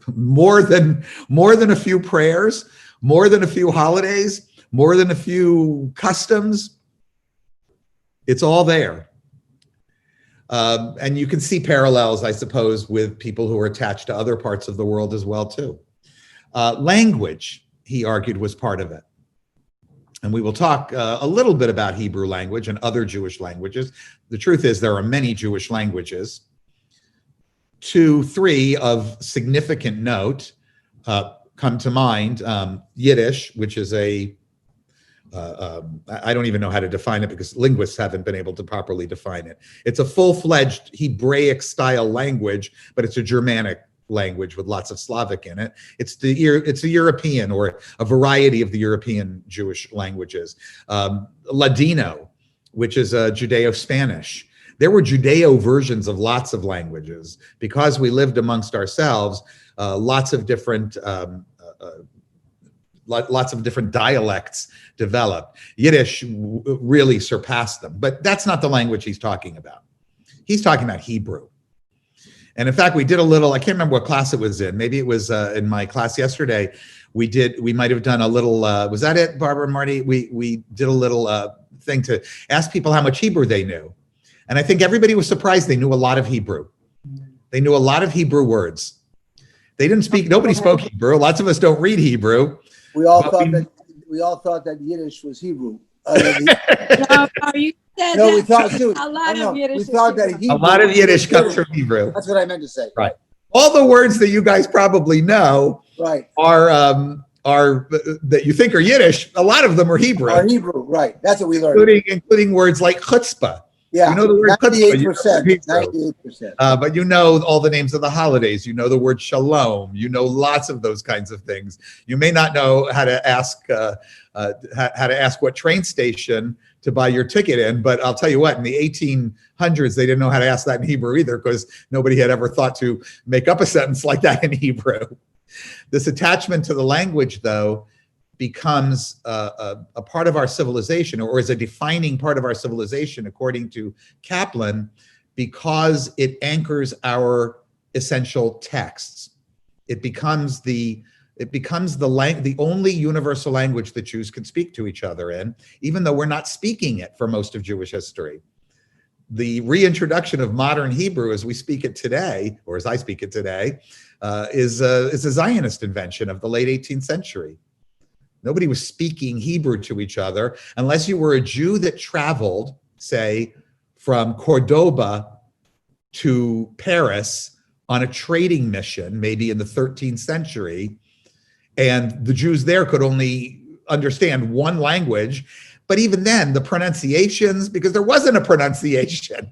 more than a few prayers, more than a few holidays, more than a few customs. It's all there. And you can see parallels, I suppose, with people who are attached to other parts of the world as well, too. Language, he argued, was part of it. And we will talk a little bit about Hebrew language and other Jewish languages. The truth is there are many Jewish languages. 2, 3 of significant note come to mind. Yiddish, which is I don't even know how to define it because linguists haven't been able to properly define it. It's a full-fledged Hebraic style language, but it's a Germanic language with lots of Slavic in it. It's a European or a variety of the European Jewish languages. Ladino, which is a Judeo-Spanish. There were Judeo versions of lots of languages because we lived amongst ourselves. Lots of different dialects developed. Yiddish really surpassed them, but that's not the language he's talking about. He's talking about Hebrew. And in fact, we did a little, I can't remember what class it was in. Maybe it was in my class yesterday. We might have done a little, was that it, Barbara and Marty? We did a little thing to ask people how much Hebrew they knew. And I think everybody was surprised they knew a lot of Hebrew. They knew a lot of Hebrew words. They didn't speak, nobody spoke Hebrew. Lots of us don't read Hebrew. We all thought that Yiddish was Hebrew. No, you said No, we that. thought too. A lot of Yiddish We is thought that Hebrew. Hebrew. A lot of Yiddish comes from Hebrew. That's what I meant to say. Right. All the words that you guys probably know Right. are that you think are Yiddish. A lot of them are Hebrew, Or Hebrew. Right. That's what we learned. including words like chutzpah. Yeah. You know the word chutzpah. 98%. 98%. But you know all the names of the holidays. You know the word shalom. You know lots of those kinds of things. You may not know how to ask what train station to buy your ticket in, but I'll tell you what, in the 1800s, they didn't know how to ask that in Hebrew either because nobody had ever thought to make up a sentence like that in Hebrew. This attachment to the language, though, becomes a part of our civilization, or is a defining part of our civilization, according to Kaplan, because it anchors our essential texts. It becomes the only universal language that Jews can speak to each other in, even though we're not speaking it for most of Jewish history. The reintroduction of modern Hebrew as we speak it today, or as I speak it today, is a Zionist invention of the late 18th century. Nobody was speaking Hebrew to each other unless you were a Jew that traveled, say, from Cordoba to Paris on a trading mission, maybe in the 13th century. And the Jews there could only understand one language. But even then, the pronunciations, because there wasn't a pronunciation.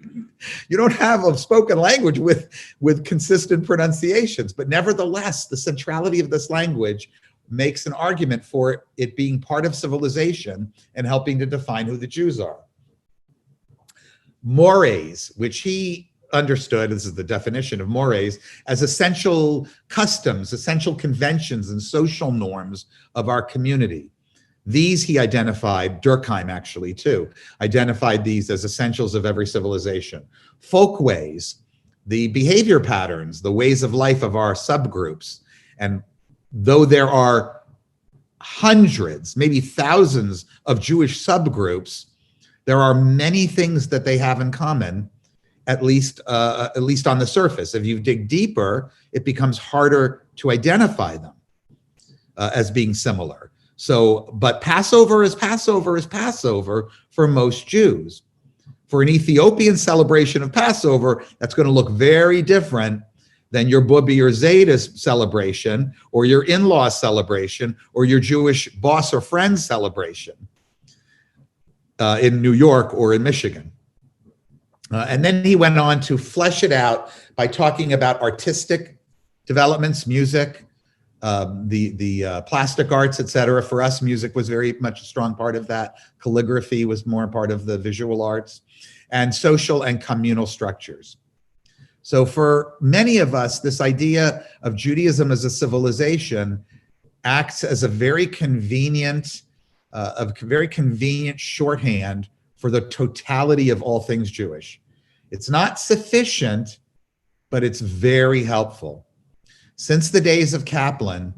You don't have a spoken language with consistent pronunciations. But nevertheless, the centrality of this language makes an argument for it being part of civilization and helping to define who the Jews are. Mores, which he understood, this is the definition of mores, as essential customs, essential conventions, and social norms of our community. These he identified, Durkheim actually too, identified these as essentials of every civilization. Folkways, the behavior patterns, the ways of life of our subgroups. And though there are hundreds, maybe thousands of Jewish subgroups, there are many things that they have in common, at least on the surface. If you dig deeper, it becomes harder to identify them as being similar. So, but Passover is Passover is Passover for most Jews. For an Ethiopian celebration of Passover, that's going to look very different than your Bubi or Zeta celebration, or your in-law celebration, or your Jewish boss or friend celebration in New York or in Michigan. And then he went on to flesh it out by talking about artistic developments, music, the plastic arts, etc. For us, music was very much a strong part of that. Calligraphy was more part of the visual arts, and social and communal structures. So for many of us, this idea of Judaism as a civilization acts as a very convenient shorthand for the totality of all things Jewish. It's not sufficient, but it's very helpful. Since the days of Kaplan,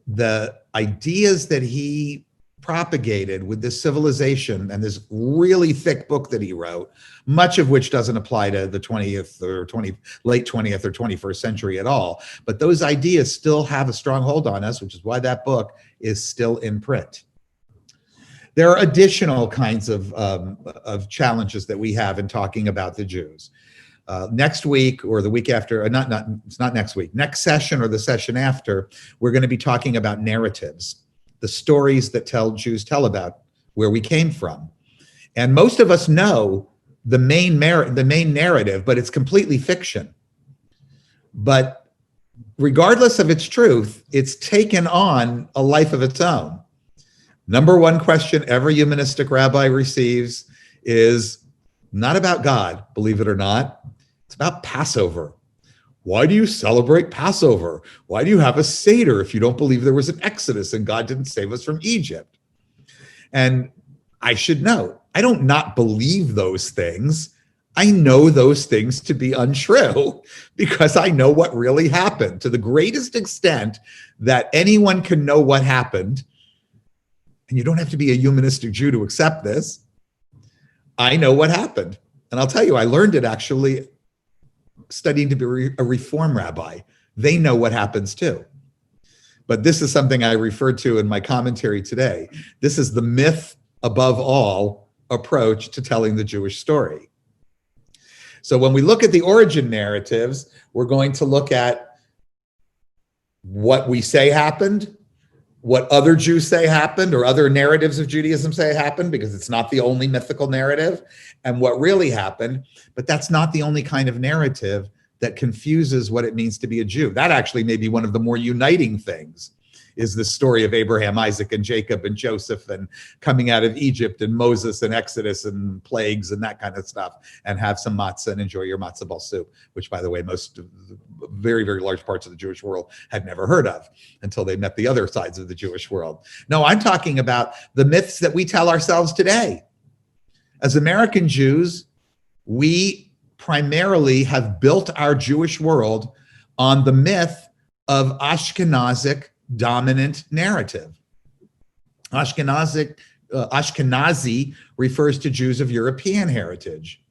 the ideas that he propagated with this civilization and this really thick book that he wrote, much of which doesn't apply to the late 20th or 21st century at all, but those ideas still have a strong hold on us, which is why that book is still in print. There are additional kinds of challenges that we have in talking about the Jews. Next week or the week after, it's not next week, next session or the session after, we're going to be talking about narratives, the stories that Jews tell about where we came from. And most of us know the main narrative, but it's completely fiction. But regardless of its truth, it's taken on a life of its own. Number one question every humanistic rabbi receives is not about God, believe it or not. It's about Passover. Why do you celebrate Passover? Why do you have a Seder if you don't believe there was an Exodus and God didn't save us from Egypt? And I should note, I don't not believe those things. I know those things to be untrue because I know what really happened to the greatest extent that anyone can know what happened. And you don't have to be a humanistic Jew to accept this. I know what happened. And I'll tell you, I learned it actually studying to be a reform rabbi. They know what happens too. But this is something I referred to in my commentary today. This is the myth above all approach to telling the Jewish story. So when we look at the origin narratives, we're going to look at what we say happened, what other Jews say happened, or other narratives of Judaism say happened, because it's not the only mythical narrative, and what really happened. But that's not the only kind of narrative that confuses what it means to be a Jew. That actually may be one of the more uniting things, is the story of Abraham, Isaac, and Jacob, and Joseph, and coming out of Egypt, and Moses, and Exodus, and plagues, and that kind of stuff, and have some matzah and enjoy your matzah ball soup, which, by the way, most very, very large parts of the Jewish world had never heard of until they met the other sides of the Jewish world. No, I'm talking about the myths that we tell ourselves today. As American Jews, we primarily have built our Jewish world on the myth of Ashkenazic dominant narrative. Ashkenazi refers to Jews of European heritage.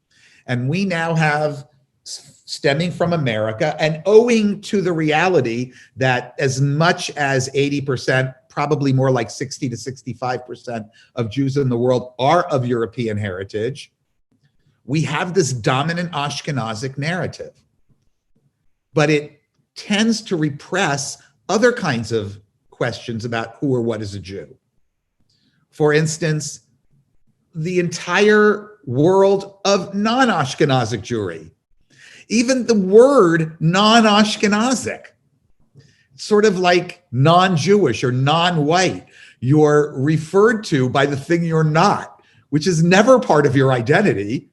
And we now have, stemming from America and owing to the reality that as much as 80%, probably more like 60 to 65% of Jews in the world are of European heritage, we have this dominant Ashkenazic narrative. But it tends to repress other kinds of questions about who or what is a Jew. For instance, the entire world of non-Ashkenazic Jewry, even the word non-Ashkenazic, sort of like non-Jewish or non-white. You're referred to by the thing you're not, which is never part of your identity.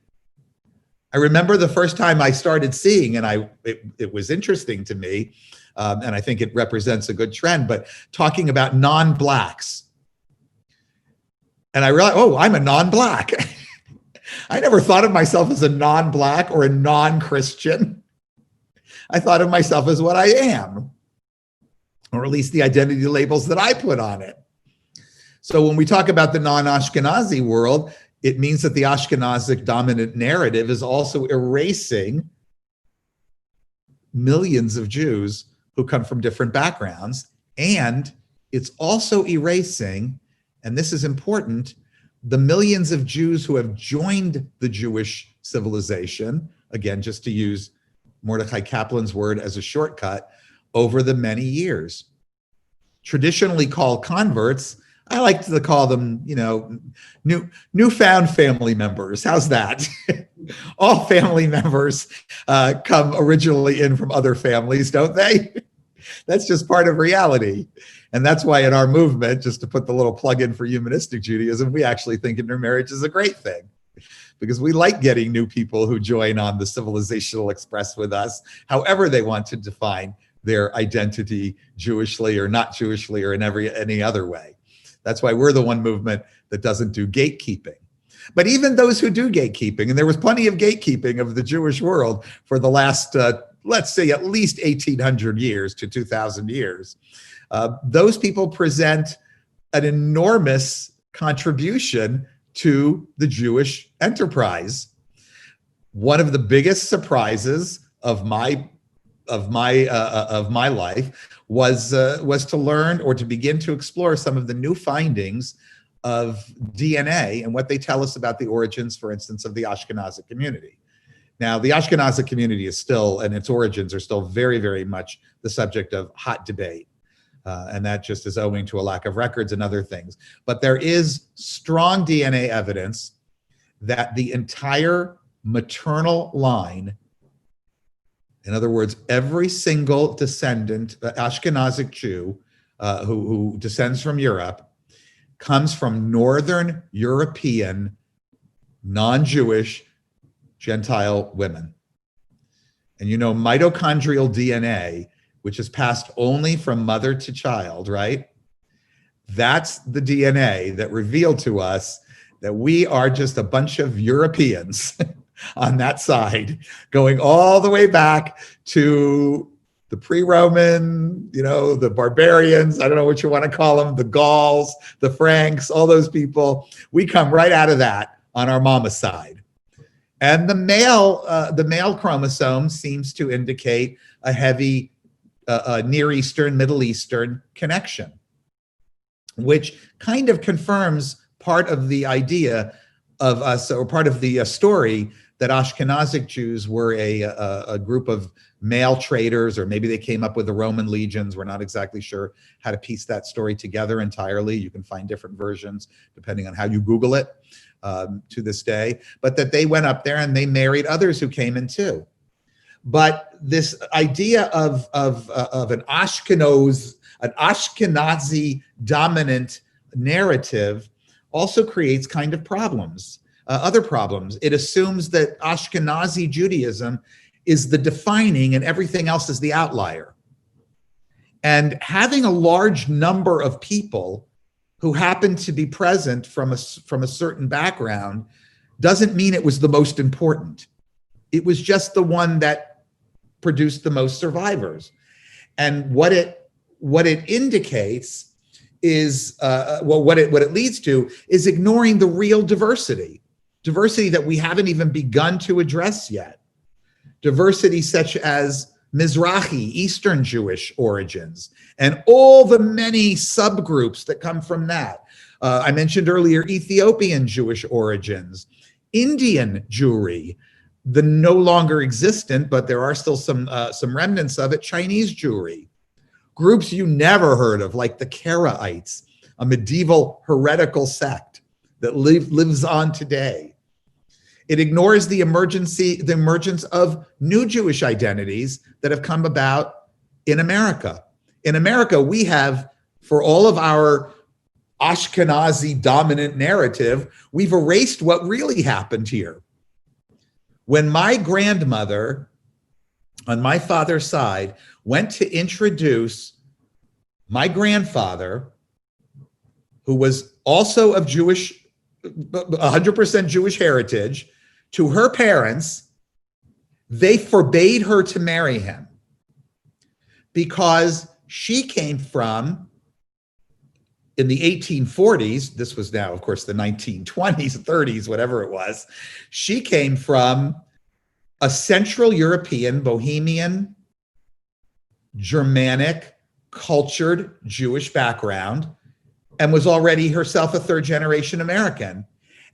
I remember the first time I started seeing, and it was interesting to me, and I think it represents a good trend, but talking about non-blacks. And I realized, oh, I'm a non-black. I never thought of myself as a non-black or a non-Christian. I thought of myself as what I am, or at least the identity labels that I put on it. So when we talk about the non-Ashkenazi world, it means that the Ashkenazic dominant narrative is also erasing millions of Jews who come from different backgrounds. And it's also erasing, and this is important, the millions of Jews who have joined the Jewish civilization, again, just to use Mordecai Kaplan's word as a shortcut, over the many years. Traditionally called converts, I like to call them, newfound family members. How's that? All family members come originally in from other families, don't they? That's just part of reality. And that's why in our movement, just to put the little plug in for humanistic Judaism, we actually think intermarriage is a great thing, because we like getting new people who join on the civilizational express with us, however they want to define their identity, Jewishly or not Jewishly or in any other way. That's why we're the one movement that doesn't do gatekeeping. But even those who do gatekeeping, and there was plenty of gatekeeping of the Jewish world for the last, let's say, at least 1,800 years to 2,000 years, those people present an enormous contribution to the Jewish enterprise. One of the biggest surprises of my life was to learn or to begin to explore some of the new findings of DNA and what they tell us about the origins, for instance, of the Ashkenazic community. Now, the Ashkenazic community is still, and its origins are still very, very much the subject of hot debate. And that just is owing to a lack of records and other things. But there is strong DNA evidence that the entire maternal line, in other words, every single descendant, Ashkenazic Jew who descends from Europe, comes from Northern European, non-Jewish, Gentile women. And you know, mitochondrial DNA, which is passed only from mother to child, right? That's the DNA that revealed to us that we are just a bunch of Europeans on that side, going all the way back to the pre-Roman, you know, the barbarians, I don't know what you want to call them, the Gauls, the Franks, all those people. We come right out of that on our mama's side. And the male chromosome seems to indicate a heavy Near Eastern, Middle Eastern connection, which kind of confirms part of the idea of us, or part of the story that Ashkenazic Jews were a group of male traders, or maybe they came up with the Roman legions. We're not exactly sure how to piece that story together entirely. You can find different versions depending on how you Google it to this day, but that they went up there and they married others who came in too. But this idea of an Ashkenazi dominant narrative also creates kind of problems, other problems. It assumes that Ashkenazi Judaism is the defining and everything else is the outlier. And having a large number of people who happen to be present from a certain background doesn't mean it was the most important. It was just the one that produced the most survivors. And what it indicates is, what it leads to is ignoring the real diversity that we haven't even begun to address yet. Diversity such as Mizrahi, Eastern Jewish origins, and all the many subgroups that come from that. I mentioned earlier Ethiopian Jewish origins, Indian Jewry, the no longer existent, but there are still some remnants of it, Chinese Jewry. Groups you never heard of, like the Karaites, a medieval heretical sect that lives on today. It ignores the emergence of new Jewish identities that have come about in America. In America, we have, for all of our Ashkenazi dominant narrative, we've erased what really happened here. When my grandmother, on my father's side, went to introduce my grandfather, who was also of 100% Jewish heritage, to her parents, they forbade her to marry him because she came from, in the 1840s, this was now, of course, the 1920s, 30s, whatever it was, she came from a Central European, Bohemian, Germanic, cultured Jewish background, and was already herself a third-generation American.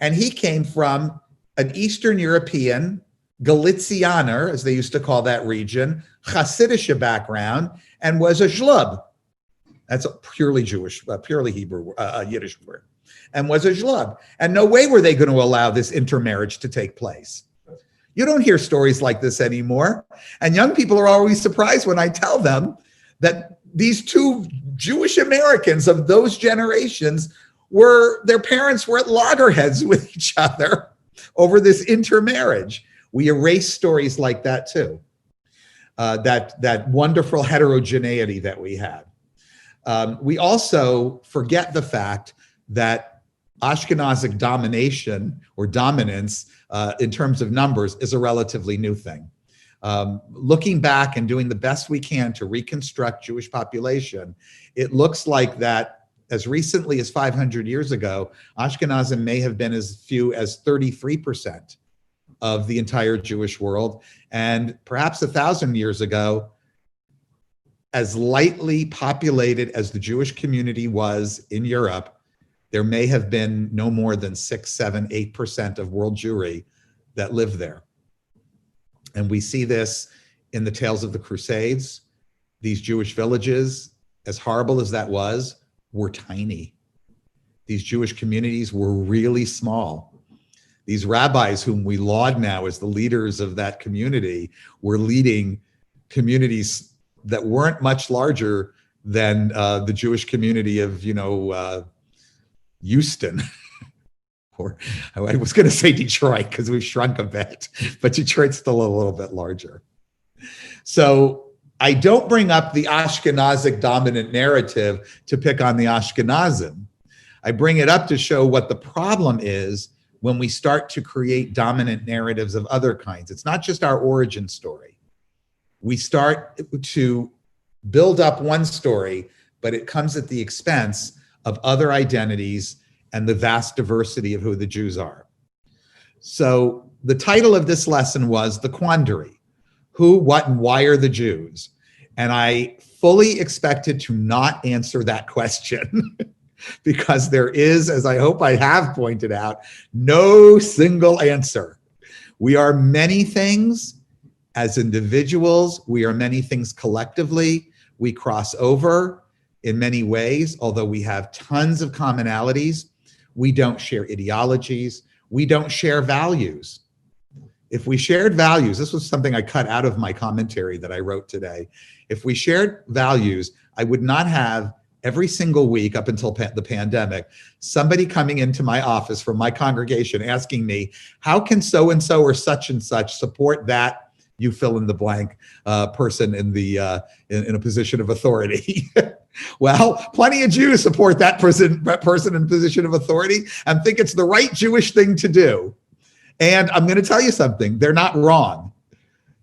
And he came from an Eastern European, Galicianer, as they used to call that region, Hasidic background, and was a Zhlub. That's a purely Jewish, purely Hebrew, Yiddish word, and was a Zhlub. And no way were they going to allow this intermarriage to take place. You don't hear stories like this anymore. And young people are always surprised when I tell them that these two Jewish Americans of those generations their parents were at loggerheads with each other over this intermarriage. We erase stories like that too. That wonderful heterogeneity that we had. We also forget the fact that Ashkenazic domination or dominance in terms of numbers is a relatively new thing. Looking back and doing the best we can to reconstruct Jewish population, it looks like that as recently as 500 years ago, Ashkenazim may have been as few as 33% of the entire Jewish world. And perhaps 1,000 years ago, as lightly populated as the Jewish community was in Europe, there may have been no more than 6, 7, 8% of world Jewry that lived there. And we see this in the tales of the Crusades. These Jewish villages, as horrible as that was, were tiny. These Jewish communities were really small. These rabbis whom we laud now as the leaders of that community were leading communities that weren't much larger than the Jewish community of, Houston. Or I was going to say Detroit because we've shrunk a bit, but Detroit's still a little bit larger. So I don't bring up the Ashkenazic dominant narrative to pick on the Ashkenazim. I bring it up to show what the problem is when we start to create dominant narratives of other kinds. It's not just our origin story. We start to build up one story, but it comes at the expense of other identities and the vast diversity of who the Jews are. So the title of this lesson was The Quandary: Who, What, and Why Are the Jews? And I fully expected to not answer that question because there is, as I hope I have pointed out, no single answer. We are many things as individuals. We are many things collectively. We cross over in many ways, although we have tons of commonalities. We don't share ideologies. We don't share values. If we shared values, this was something I cut out of my commentary that I wrote today. If we shared values, I would not have every single week up until the pandemic, somebody coming into my office from my congregation asking me, how can so-and-so or such and such support that, you fill in the blank, person in a position of authority? Well, plenty of Jews support that person in a position of authority and think it's the right Jewish thing to do. And I'm going to tell you something, they're not wrong.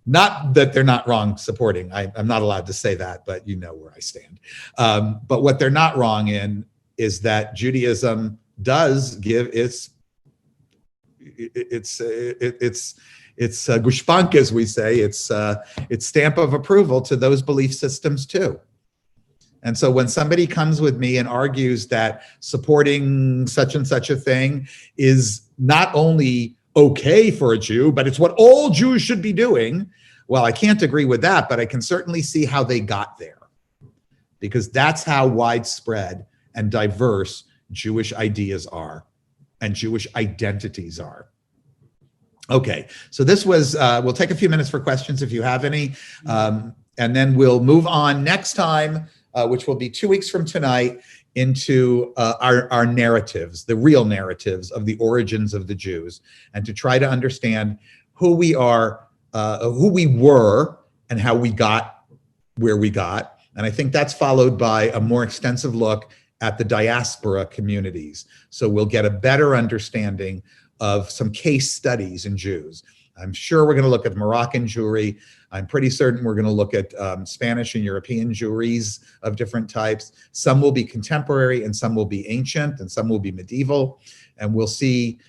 Not that they're not wrong supporting, I'm not allowed to say that, but you know where I stand. But what they're not wrong in is that Judaism does give its gushpank, as we say, its stamp of approval to those belief systems too. And so when somebody comes with me and argues that supporting such and such a thing is not only okay for a Jew, but it's what all Jews should be doing, well, I can't agree with that, but I can certainly see how they got there, because that's how widespread and diverse Jewish ideas are and Jewish identities are. Okay, so this was, we'll take a few minutes for questions if you have any, and then we'll move on next time, which will be 2 weeks from tonight, into our narratives, the real narratives of the origins of the Jews, and to try to understand who we are, who we were, and how we got where we got. And I think that's followed by a more extensive look at the diaspora communities. So we'll get a better understanding of some case studies in Jews. I'm sure we're going to look at Moroccan Jewry. I'm pretty certain we're going to look at Spanish and European Jewries of different types. Some will be contemporary and some will be ancient and some will be medieval. And we'll see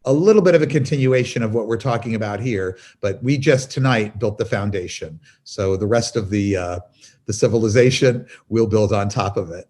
a little bit of a continuation of what we're talking about here, but we just tonight built the foundation. So the rest of the civilization we'll build on top of it.